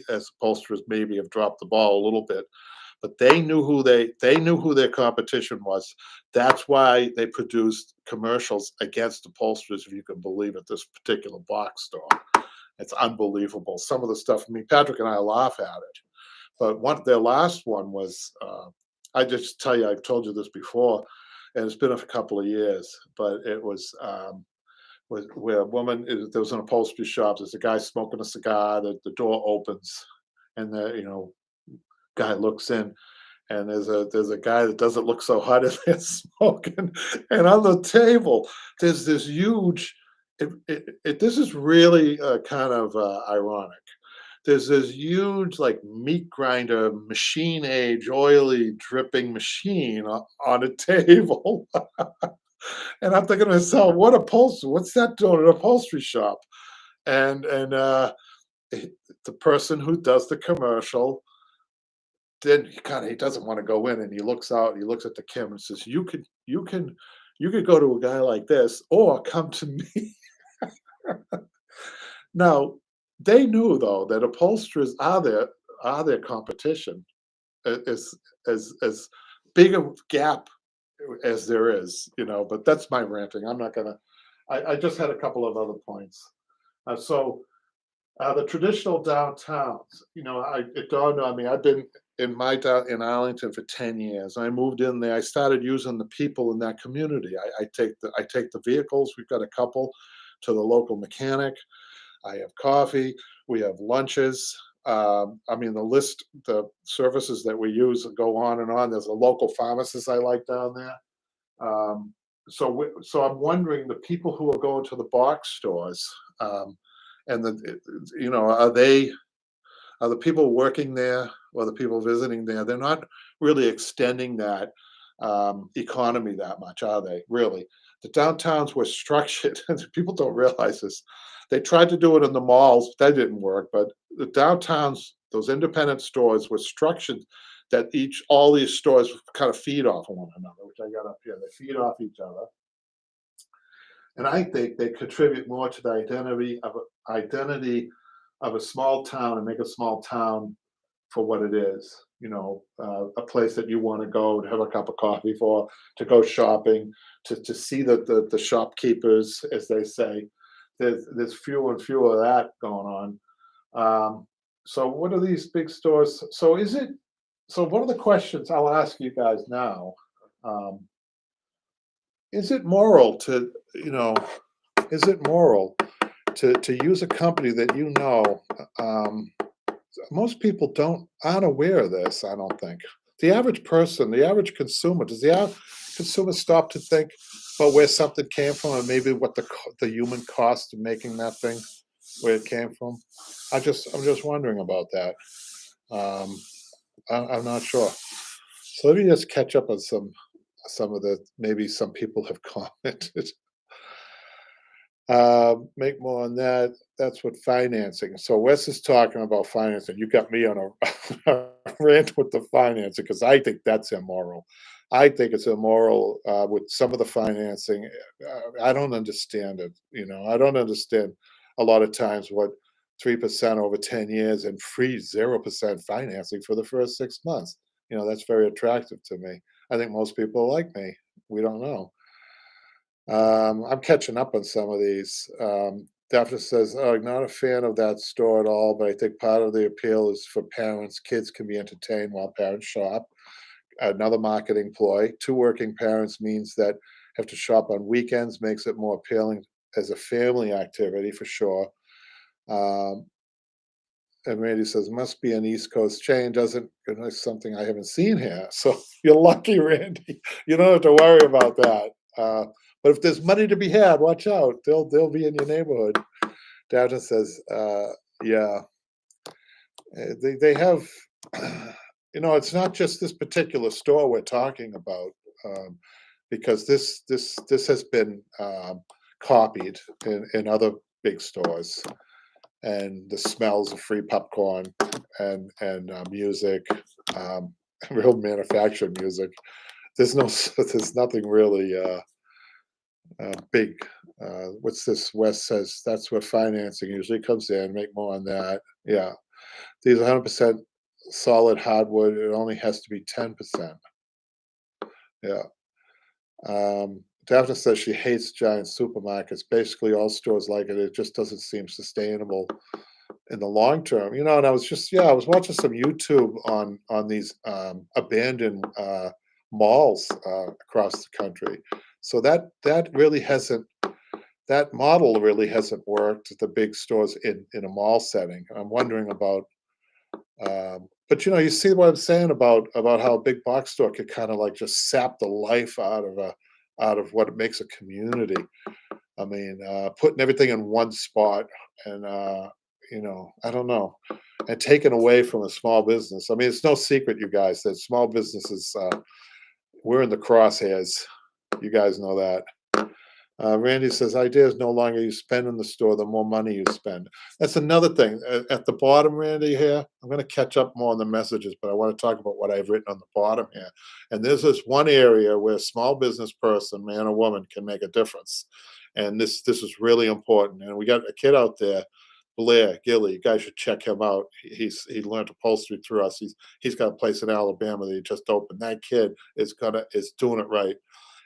as upholsterers maybe have dropped the ball a little bit, but they knew who their competition was. That's why they produced commercials against upholsterers, if you can believe it, this particular box store. It's unbelievable. Some of the stuff, I mean, Patrick and I laugh at it. But their last one was, I just tell you, I've told you this before, and it's been a couple of years, but it was where a woman there was an upholstery shop. There's a guy smoking a cigar. The door opens, and the guy looks in, and there's a guy that doesn't look so hot in there smoking, and on the table there's this huge. This is really kind of ironic. There's this huge, like, meat grinder, machine age, oily, dripping machine on a table. And I'm thinking to myself, what upholstery? What's that doing at an upholstery shop? And eh, the person who does the commercial, then he doesn't want to go in, and he looks out, he looks at the camera and says, you could go to a guy like this or come to me. Now, they knew though that upholsterers are their competition, as as big a gap as there is, but that's my ranting. I'm not gonna I just had a couple of other points. The traditional downtowns, it dawned on me, I've been in Arlington for 10 years. I moved in there. I started using the people in that community. I take the vehicles. We've got a couple to the local mechanic. I have coffee. We have lunches. I mean, the services that we use go on and on. There's a local pharmacist I like down there. So I'm wondering, the people who are going to the box stores, and are the people working there or the people visiting there? They're not really extending that economy that much, are they? Really, the downtowns were structured. And people don't realize this. They tried to do it in the malls, but that didn't work. But the downtowns, those independent stores, were structured that all these stores kind of feed off of one another, which I got up here. They feed off each other, and I think they contribute more to the identity of a small town, and make a small town for what it is. A place that you want to go to have a cup of coffee for, to go shopping, to see the shopkeepers, as they say. There's fewer and fewer of that going on. So what are these big stores? So one of the questions I'll ask you guys now, um, is it moral to, is it moral to use a company that um, most people aren't aware of this, I don't think. The average person, the average consumer, does the consumer stop to think about where something came from, and maybe what the human cost of making that thing, where it came from? I'm just wondering about that. Um, I'm not sure. So let me just catch up on some of the, maybe some people have commented. Make more on that. That's what financing. So Wes is talking about financing. You got me on a rant with the financing, because I think that's immoral. I think it's immoral with some of the financing. I don't understand it. I don't understand a lot of times what 3% over 10 years and free 0% financing for the first 6 months. That's very attractive to me. I think most people are like me. We don't know. I'm catching up on some of these. Daphne says, "Oh, not a fan of that store at all, but I think part of the appeal is for parents. Kids can be entertained while parents shop." Another marketing ploy. Two working parents means that have to shop on weekends, makes it more appealing as a family activity for sure. Um, and Randy says, "Must be an East Coast chain. Doesn't it's something I haven't seen here." So you're lucky, Randy. You don't have to worry about that. But if there's money to be had, watch out. They'll be in your neighborhood. Downton says, "Yeah, they have." It's not just this particular store we're talking about, because this has been copied in other big stores, and the smells of free popcorn and music, um, real manufactured music. There's no, there's nothing really big What's this? Wes says that's where financing usually comes in. Make more on that. Yeah, these 100% solid hardwood. It only has to be 10%. Yeah. Daphne says she hates giant supermarkets. Basically, all stores like it. It just doesn't seem sustainable in the long term. And I was just, yeah, I was watching some YouTube on these abandoned malls across the country. So that really hasn't that model really hasn't worked at the big stores in a mall setting. I'm wondering about, but you see what I'm saying about how a big box store could kind of like just sap the life out of what makes a community. I mean, putting everything in one spot and I don't know, and taken away from a small business. I mean, it's no secret, you guys, that small businesses we're in the crosshairs. You guys know that. Randy says, idea is no longer you spend in the store, the more money you spend. That's another thing. At the bottom, Randy, here, I'm going to catch up more on the messages, but I want to talk about what I've written on the bottom here. And this is one area where a small business person, man or woman, can make a difference. And this is really important. And we got a kid out there, Blair Gilly. You guys should check him out. He learned upholstery through us. He's got a place in Alabama that he just opened. That kid is doing it right.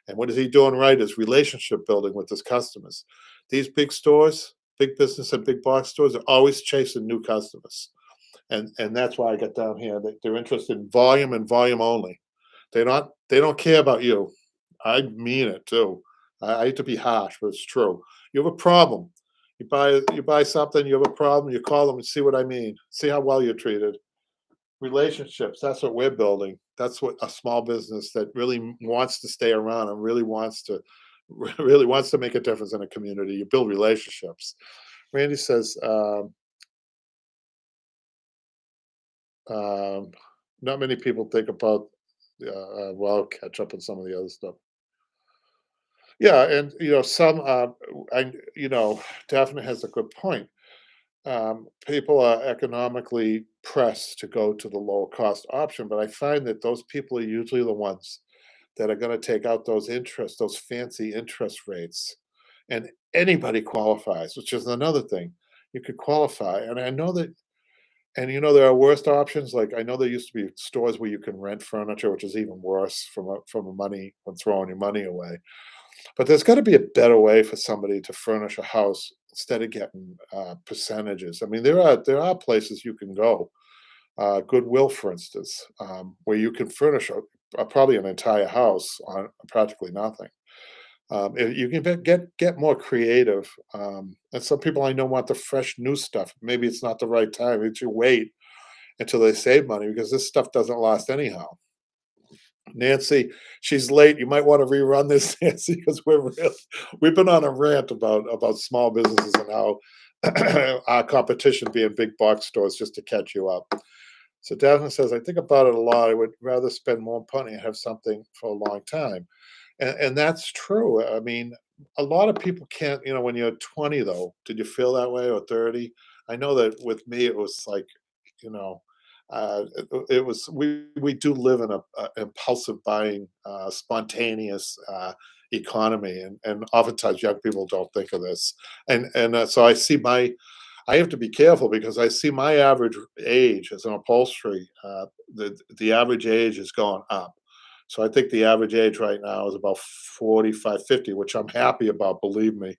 And what is he doing right is relationship building with his customers. These big stores, big business and big box stores are always chasing new customers. And that's why I got down here. They're interested in volume and volume only. They don't care about you. I mean it too. I hate to be harsh, but it's true. You have a problem. You buy something, you have a problem, you call them and see what I mean. See how well you're treated. Relationships, that's what we're building. That's what a small business that really wants to stay around and really wants to really wants to make a difference in a community. You build relationships. Randy says, um, not many people think about, well, I'll catch up on some of the other stuff. Yeah, and some, Daphne has a good point. People are economically pressed to go to the lower cost option, but I find that those people are usually the ones that are going to take out those fancy interest rates. And anybody qualifies, which is another thing. You could qualify. And I know that, and there are worse options. Like I know there used to be stores where you can rent furniture, which is even worse from a money when throwing your money away. But there's got to be a better way for somebody to furnish a house instead of getting percentages. I mean, there are places you can go, Goodwill, for instance, where you can furnish probably an entire house on practically nothing. You can get more creative, and some people I know want the fresh new stuff. Maybe it's not the right time. Maybe you wait until they save money because this stuff doesn't last anyhow. Nancy, she's late. You might want to rerun this, Nancy, because we've been on a rant about small businesses and how our competition being big box stores just to catch you up. So Daphne says, I think about it a lot. I would rather spend more money and have something for a long time. And that's true. I mean, a lot of people can't, when you're 20 though, did you feel that way or 30? I know that with me it was like, you know, it was we do live in a impulsive buying, spontaneous economy, and oftentimes young people don't think of this, and so I have to be careful because I see my average age as an upholstery, the average age is going up. So I think the average age right now is about 45, 50, which I'm happy about, believe me.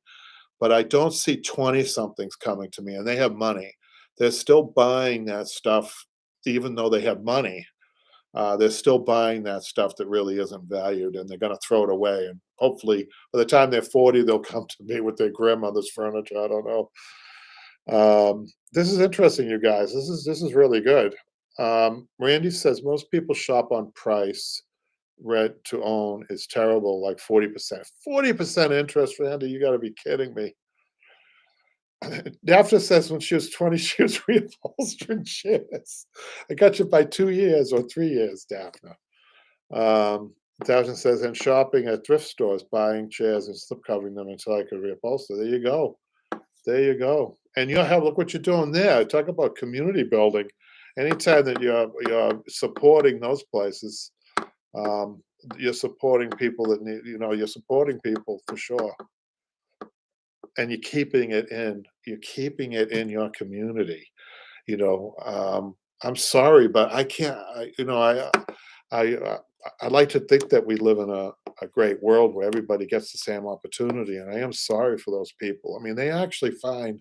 But I don't see 20 somethings coming to me and they have money. They're still buying that stuff, even though they have money. They're still buying that stuff that really isn't valued and they're going to throw it away. And hopefully, by the time they're 40, they'll come to me with their grandmother's furniture. I don't know. This is interesting, you guys. This is really good. Randy says most people shop on price. Rent to own is terrible, like 40%. 40% interest, Randy. You got to be kidding me. Daphne says when she was 20, she was reupholstering chairs. I got you by 2 years or 3 years, Daphne. Daphne says, and shopping at thrift stores, buying chairs and slip covering them until I could reupholster. There you go. There you go. And look what you're doing there. Talk about community building. Anytime that you're supporting those places, um, you're supporting people that need, you're supporting people for sure. and you're keeping it in your community, you know, I'm sorry, but I can't, I, uh, I like to think that we live in a great world where everybody gets the same opportunity, and I am sorry for those people. I mean, they actually find,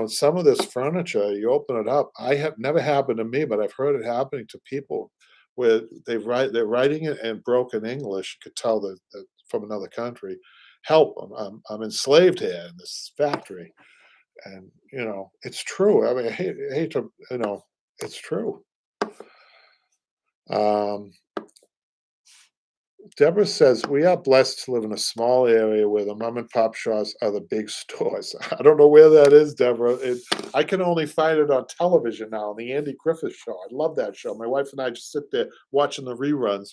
some of this furniture, you open it up. I have never happened to me, but I've heard it happening to people where they're writing it in broken English. You could tell that from another country. Help! I'm enslaved here in this factory, and it's true. I mean, I hate to, it's true. Um, Deborah says, we are blessed to live in a small area where the mom and pop shops are the big stores. I don't know where that is, Deborah. I can only find it on television now, on the Andy Griffith Show. I love that show. My wife and I just sit there watching the reruns.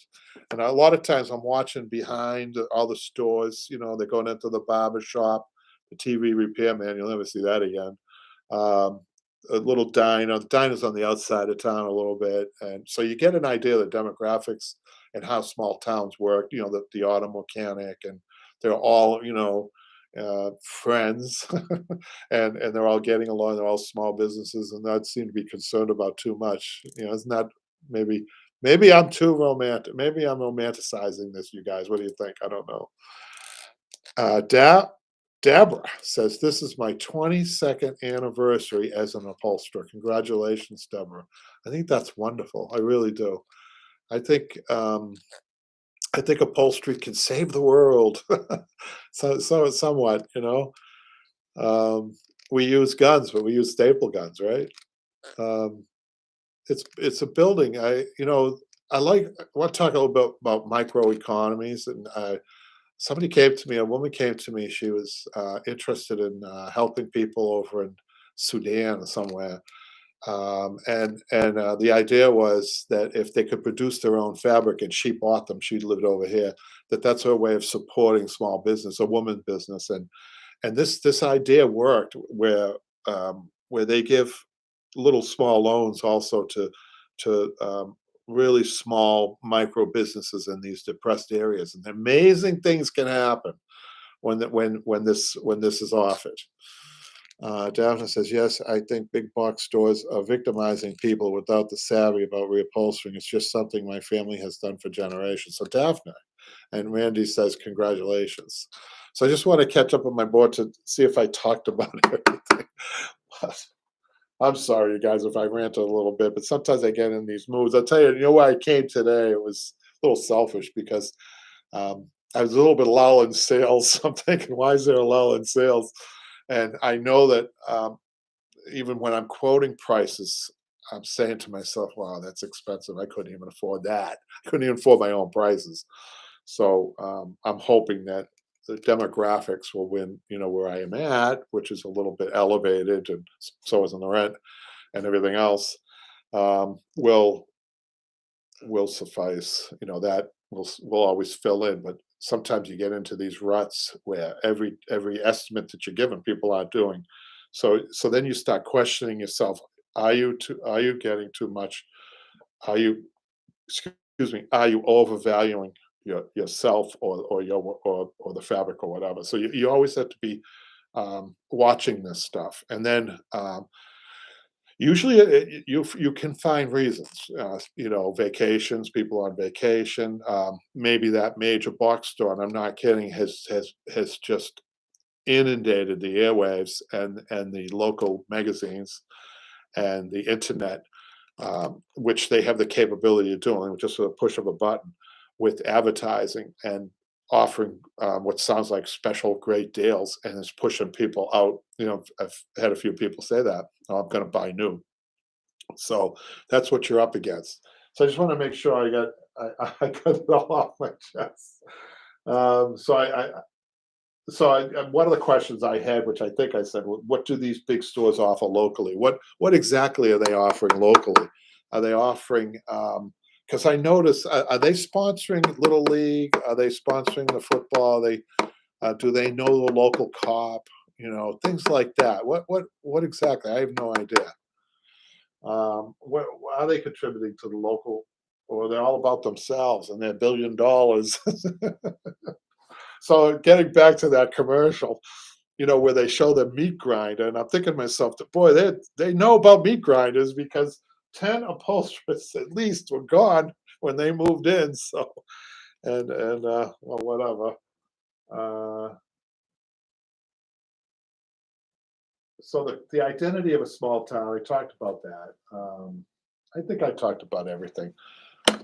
And a lot of times I'm watching behind all the stores. They're going into the barber shop, the TV repairman. You'll never see that again. Um, a little diner. The diner's on the outside of town a little bit. And so you get an idea of the demographics and how small towns work, the auto mechanic, and they're all, friends, and they're all getting along. They're all small businesses, and not seem to be concerned about too much. It's not maybe I'm too romantic. Maybe I'm romanticizing this, you guys. What do you think? I don't know. Deborah says, this is my 22nd anniversary as an upholsterer. Congratulations, Deborah. I think that's wonderful. I really do. I think I think upholstery can save the world. So somewhat, we use guns, but we use staple guns, right? Um, it's a building. I want to talk a little bit about microeconomies. And a woman came to me. She was interested in helping people over in Sudan or somewhere, and the idea was that if they could produce their own fabric and she bought them, she lived over here. That's her way of supporting small business, a woman business, and this idea worked where they give little small loans also to really small micro businesses in these depressed areas, and amazing things can happen when this is offered. Daphne says, yes, I think big box stores are victimizing people without the savvy about reupholstering. It's just something my family has done for generations. So Daphne, and Randy says, congratulations. So I just want to catch up on my board to see if I talked about everything. I'm sorry, you guys, if I ranted a little bit, but sometimes I get in these moods. I'll tell you, why I came today, it was a little selfish because I was a little bit lull in sales. I'm thinking, why is there a lull in sales? And I know that even when I'm quoting prices, I'm saying to myself, wow, that's expensive. I couldn't even afford that. I couldn't even afford my own prices. So I'm hoping that the demographics will win, where I am at, which is a little bit elevated, and so is in the rent and everything else, will suffice. That will always fill in, but sometimes you get into these ruts where every estimate that you're given, people aren't doing. So then you start questioning yourself. Are you getting too much? Are you excuse me, are you overvaluing yourself, or the fabric, or whatever? So you always have to be watching this stuff. And then usually, you can find reasons. Vacations, people on vacation. Maybe that major box store, and I'm not kidding, has just inundated the airwaves and the local magazines and the internet, which they have the capability of doing with just a push of a button, with advertising and offering what sounds like special great deals, and it's pushing people out. I've had a few people say that, "Oh, I'm going to buy new." So that's what you're up against. So I just want to make sure I got it all off my chest. One of the questions I had, which I think I said, what do these big stores offer locally? What exactly are they offering locally? Are they offering? Because I notice, are they sponsoring Little League? Are they sponsoring the football? Do they know the local cop? Things like that. What exactly? I have no idea. What are they contributing to the local, or they're all about themselves and their $1 billion? So getting back to that commercial, where they show the meat grinder, and I'm thinking to myself that, boy, they know about meat grinders because 10 upholsterers at least were gone when they moved in. So, well, whatever. Uh, so the identity of a small town, I talked about that. I think I talked about everything.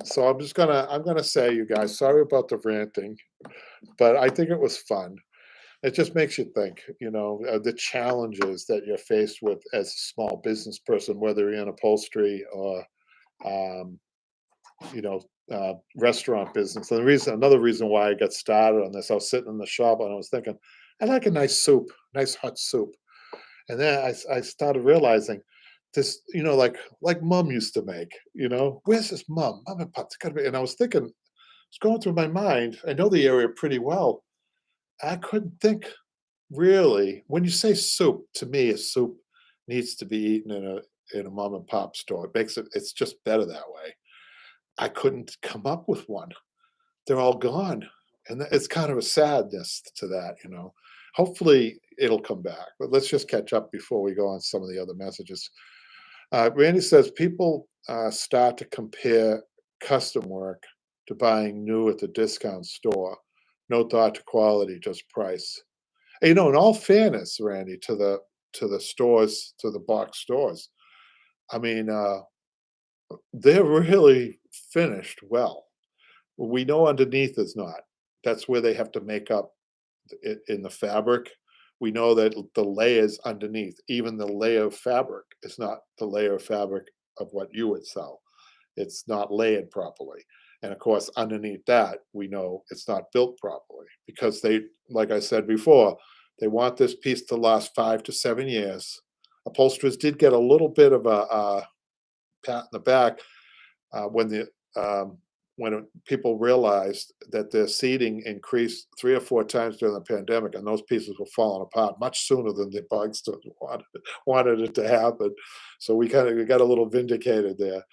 So I'm gonna say, you guys, sorry about the ranting, but I think it was fun. It just makes you think, the challenges that you're faced with as a small business person, whether you're in upholstery or, um, you know, restaurant business. And another reason why I got started on this, I was sitting in the shop and I was thinking, I like a nice soup, nice hot soup. And then I started realizing this, like mom used to make, where's this mom and pop? It's gotta be. And I was thinking, it's going through my mind. I know the area pretty well. I couldn't think really. When you say soup, to me, a soup needs to be eaten in a mom and pop store. It's just better that way. I couldn't come up with one. They're all gone, and it's kind of a sadness to that. Hopefully, it'll come back, but let's just catch up before we go on some of the other messages. Randy says people start to compare custom work to buying new at the discount store. No thought to quality, just price. And, in all fairness, Randy, to the stores, to the box stores, I mean, they're really finished well. We know underneath is not. That's where they have to make up in the fabric. We know that the layers underneath, even the layer of fabric, is not the layer of fabric of what you would sell. It's not layered properly. And of course, underneath that, we know it's not built properly because like I said before, they want this piece to last 5 to 7 years. Upholsterers did get a little bit of a pat in the back when people realized that their seating increased 3 or 4 times during the pandemic, and those pieces were falling apart much sooner than the bugs wanted it to happen. So we got a little vindicated there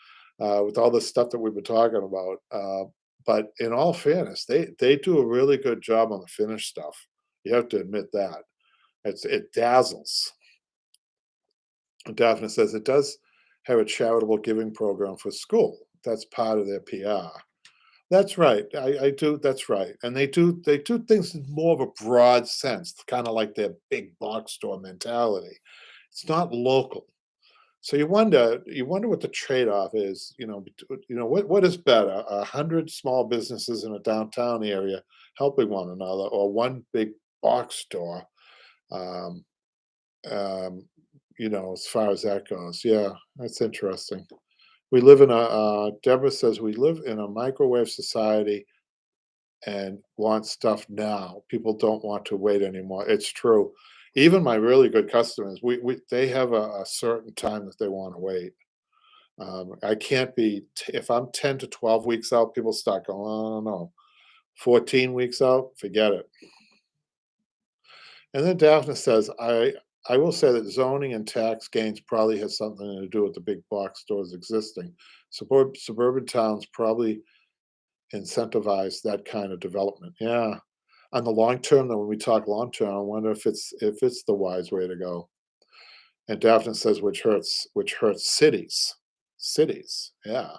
with all the stuff that we've been talking about. But in all fairness, they do a really good job on the finished stuff. You have to admit that. It dazzles. And Daphne says it does have a charitable giving program for school. That's part of their PR. That's right. I do. That's right. And they do things in more of a broad sense, kind of like their big box store mentality. It's not local. So you wonder what the trade-off is. What is better, 100 small businesses in a downtown area helping one another, or one big box store? Um, as far as that goes, yeah, that's interesting. Deborah says we live in a microwave society and want stuff now. People don't want to wait anymore. It's true. Even my really good customers, they have a certain time that they want to wait. I can't be if I'm 10 to 12 weeks out. People start going, oh no, 14 weeks out, forget it. And then Daphne says, I will say that zoning and tax gains probably has something to do with the big box stores existing. Suburban towns probably incentivize that kind of development. Yeah. On the long term, though, when we talk long term, I wonder if it's the wise way to go. And Daphne says, which hurts cities. Cities. Yeah.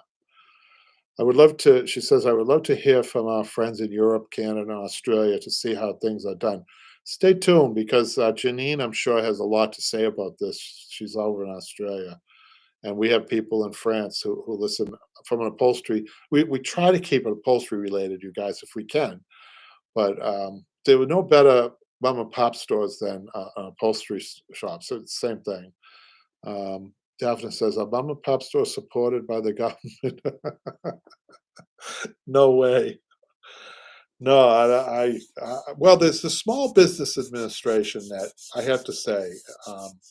She says, I would love to hear from our friends in Europe, Canada, and Australia to see how things are done. Stay tuned because Janine, I'm sure, has a lot to say about this. She's over in Australia. And we have people in France who listen from an upholstery. We try to keep it upholstery related, you guys, if we can. But there were no better mom and pop stores than an upholstery shop. So it's the same thing. Daphne says, "Are mom and pop stores supported by the government?" No way. No, well, there's the Small Business Administration that I have to say,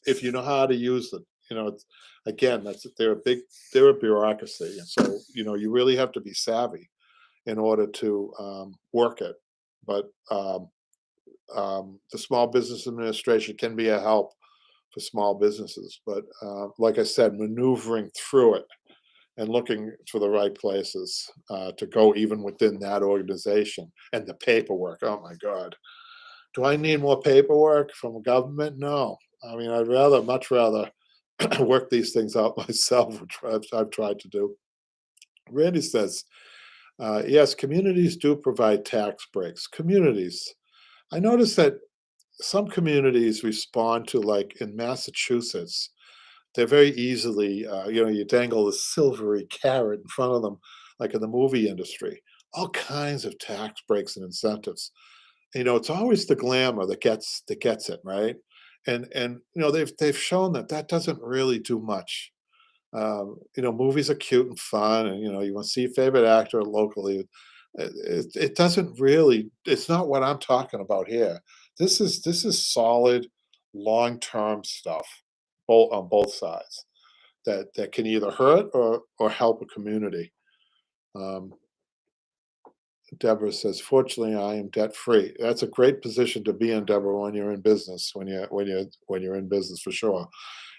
if you know how to use it, again, they're a bureaucracy, and so you really have to be savvy in order to work it. But the Small Business Administration can be a help for small businesses. But like I said, maneuvering through it and looking for the right places to go even within that organization and the paperwork. Oh my God. Do I need more paperwork from the government? No. I mean, much rather work these things out myself, which I've tried to do. Randy says, yes, communities do provide tax breaks. Communities. I noticed that some communities respond to, like in Massachusetts, they're very easily, you dangle the silvery carrot in front of them, like in the movie industry, all kinds of tax breaks and incentives. It's always the glamour that gets it, right? And they've shown that that doesn't really do much. Movies are cute and fun, and you want to see your favorite actor locally. It doesn't really. It's not what I'm talking about here. This is solid, long-term stuff, both on both sides that can either hurt or help a community. Um, Deborah says, "Fortunately, I am debt free." That's a great position to be in, Deborah, when you're in business. When you're in business for sure,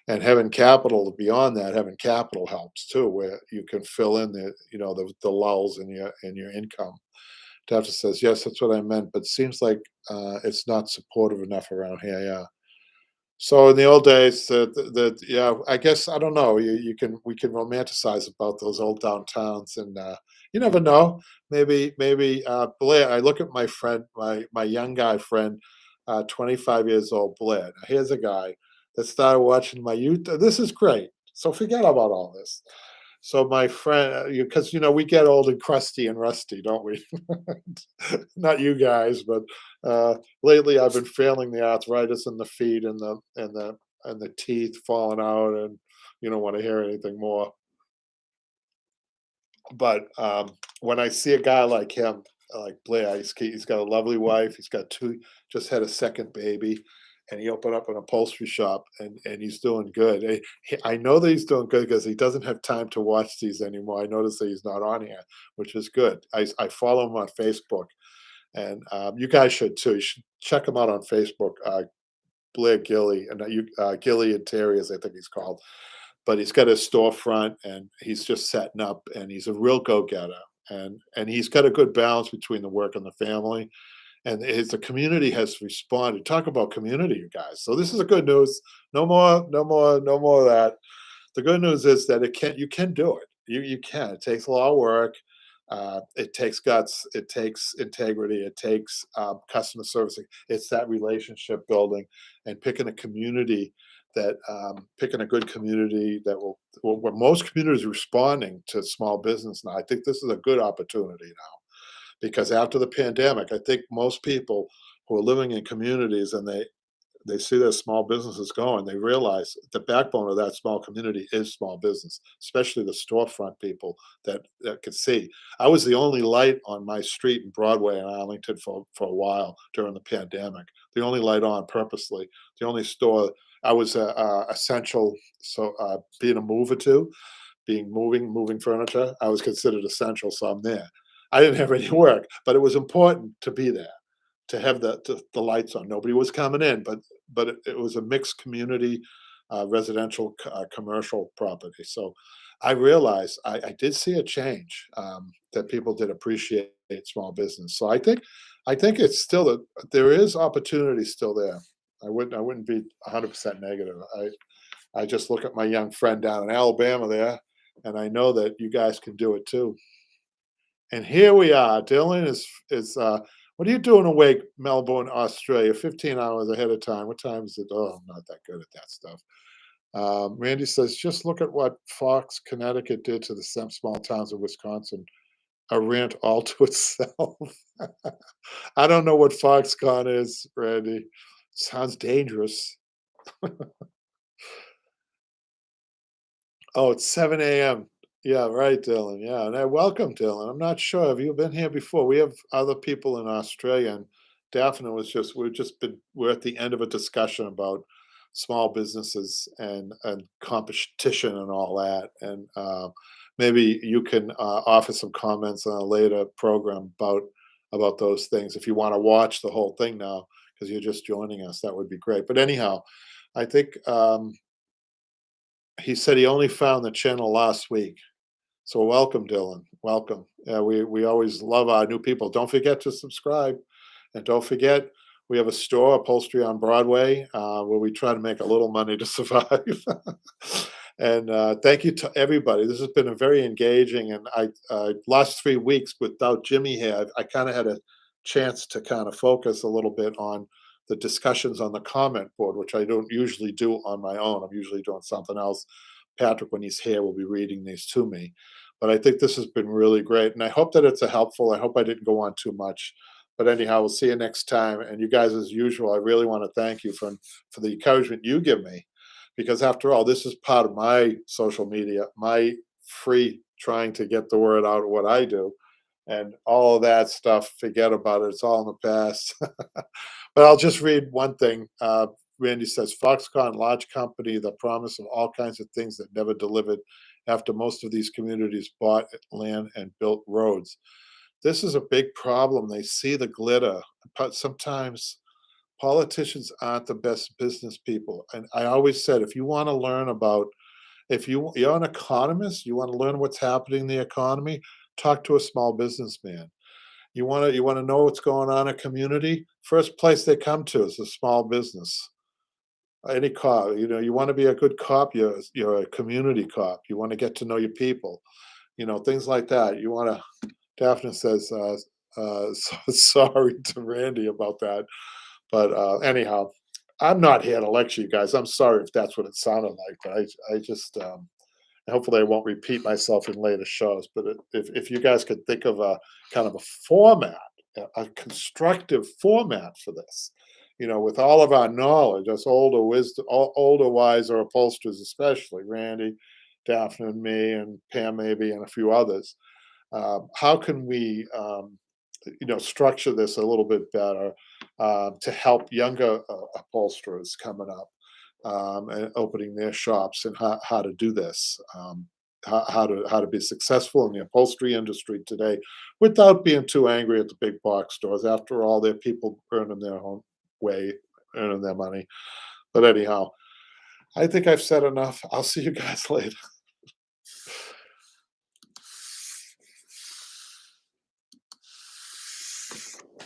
and having capital beyond that, having capital helps too, where you can fill in the lulls in your income. Deborah says, "Yes, that's what I meant, but seems like it's not supportive enough around here." Yeah. So in the old days, yeah, I guess I don't know. We can romanticize about those old downtowns, and you never know. Maybe Blair. I look at my friend, my young guy friend, 25 years old, Blair. Now, here's a guy that started watching my youth. This is great. So forget about all this. So my friend, because we get old and crusty and rusty, don't we? Not you guys, but lately I've been feeling the arthritis in the feet and the teeth falling out, and you don't want to hear anything more. But when I see a guy like him, like Blair, he's got a lovely wife. He's got two, just had a second baby, and he opened up an upholstery shop, and he's doing good. I know that he's doing good because he doesn't have time to watch these anymore. I notice that he's not on here, which is good. I follow him on Facebook, and you guys should too. You should check him out on Facebook. Blair Gilly, and Gilly and Terry, as I think he's called. But he's got his storefront, and he's just setting up, and he's a real go-getter, and he's got a good balance between the work and the family, and the community has responded. Talk about community, you guys. So this is a good news. No more, no more, no more of that. The good news is that you can do it. You can. It takes a lot of work. It takes guts. It takes integrity. It takes customer servicing. It's that relationship building, and picking a good community that where most communities responding to small business now. I think this is a good opportunity now, because after the pandemic, I think most people who are living in communities, and they see their small businesses going, they realize the backbone of that small community is small business, especially the storefront people that could see. I was the only light on my street in Broadway in Arlington for a while during the pandemic. The only light on purposely. The only store. I was essential. So being a mover too, moving furniture, I was considered essential, so I'm there. I didn't have any work, but it was important to be there, to have the lights on. Nobody was coming in, but it was a mixed community, residential, commercial property. So I realized I did see a change, that people did appreciate small business. So I think it's still there is opportunity still there. I wouldn't be 100% negative. I just look at my young friend down in Alabama there, and I know that you guys can do it too. And here we are. Dylan is what are you doing awake, Melbourne, Australia? 15 hours ahead of time. What time is it? Oh, I'm not that good at that stuff. Randy says, just look at what Fox, Connecticut did to the small towns of Wisconsin. A rant all to itself. I don't know what Foxconn is, Randy. Sounds dangerous. Oh, it's 7 a.m. Yeah, right, Dylan. Yeah, and I welcome Dylan. I'm not sure. Have you been here before? We have other people in Australia, and Daphne was just we're at the end of a discussion about small businesses and competition and all that. And maybe you can offer some comments on a later program about those things. If you want to watch the whole thing now, because you're just joining us, that would be great. But anyhow, I think he said he only found the channel last week. So welcome, Dylan. Welcome. We always love our new people. Don't forget to subscribe, and don't forget We have a store, Upholstery on Broadway, where we try to make a little money to survive. And thank you to everybody. This has been a very engaging, and last 3 weeks without Jimmy here, I kind of had a chance to kind of focus a little bit on the discussions on the comment board, which I don't usually do on my own. I'm usually doing something else. Patrick, when he's here, will be reading these to me. But I think this has been really great, and I hope that it's a helpful. I hope I didn't go on too much. But anyhow, we'll see you next time. And you guys, as usual, I really want to thank you for the encouragement you give me, because after all, this is part of my social media, my free trying to get the word out of what I do, and all of that stuff. Forget about it; it's all in the past. But I'll just read one thing. Randy says, Foxconn, large company, the promise of all kinds of things that never delivered after most of these communities bought land and built roads. This is a big problem. They see the glitter, but sometimes politicians aren't the best business people. And I always said, if you want to learn about, if you're an economist, you want to learn what's happening in the economy, talk to a small businessman. You want to know what's going on in a community. First place they come to is a small business. Any cop, you want to be a good cop. You're a community cop. You want to get to know your people. Things like that. You want to. Daphne says, sorry to Randy about that. But anyhow, I'm not here to lecture you guys. I'm sorry if that's what it sounded like. But I just, hopefully, I won't repeat myself in later shows. But if you guys could think of a kind of a format, a constructive format for this, with all of our knowledge, us older wisdom, older wiser upholsterers, especially Randy, Daphne, and me, and Pam, maybe, and a few others. How can we, structure this a little bit better to help younger upholsterers coming up and opening their shops, and how to do this, how to be successful in the upholstery industry today without being too angry at the big box stores. After all, they're people earning their own way, earning their money. But anyhow, I think I've said enough. I'll see you guys later.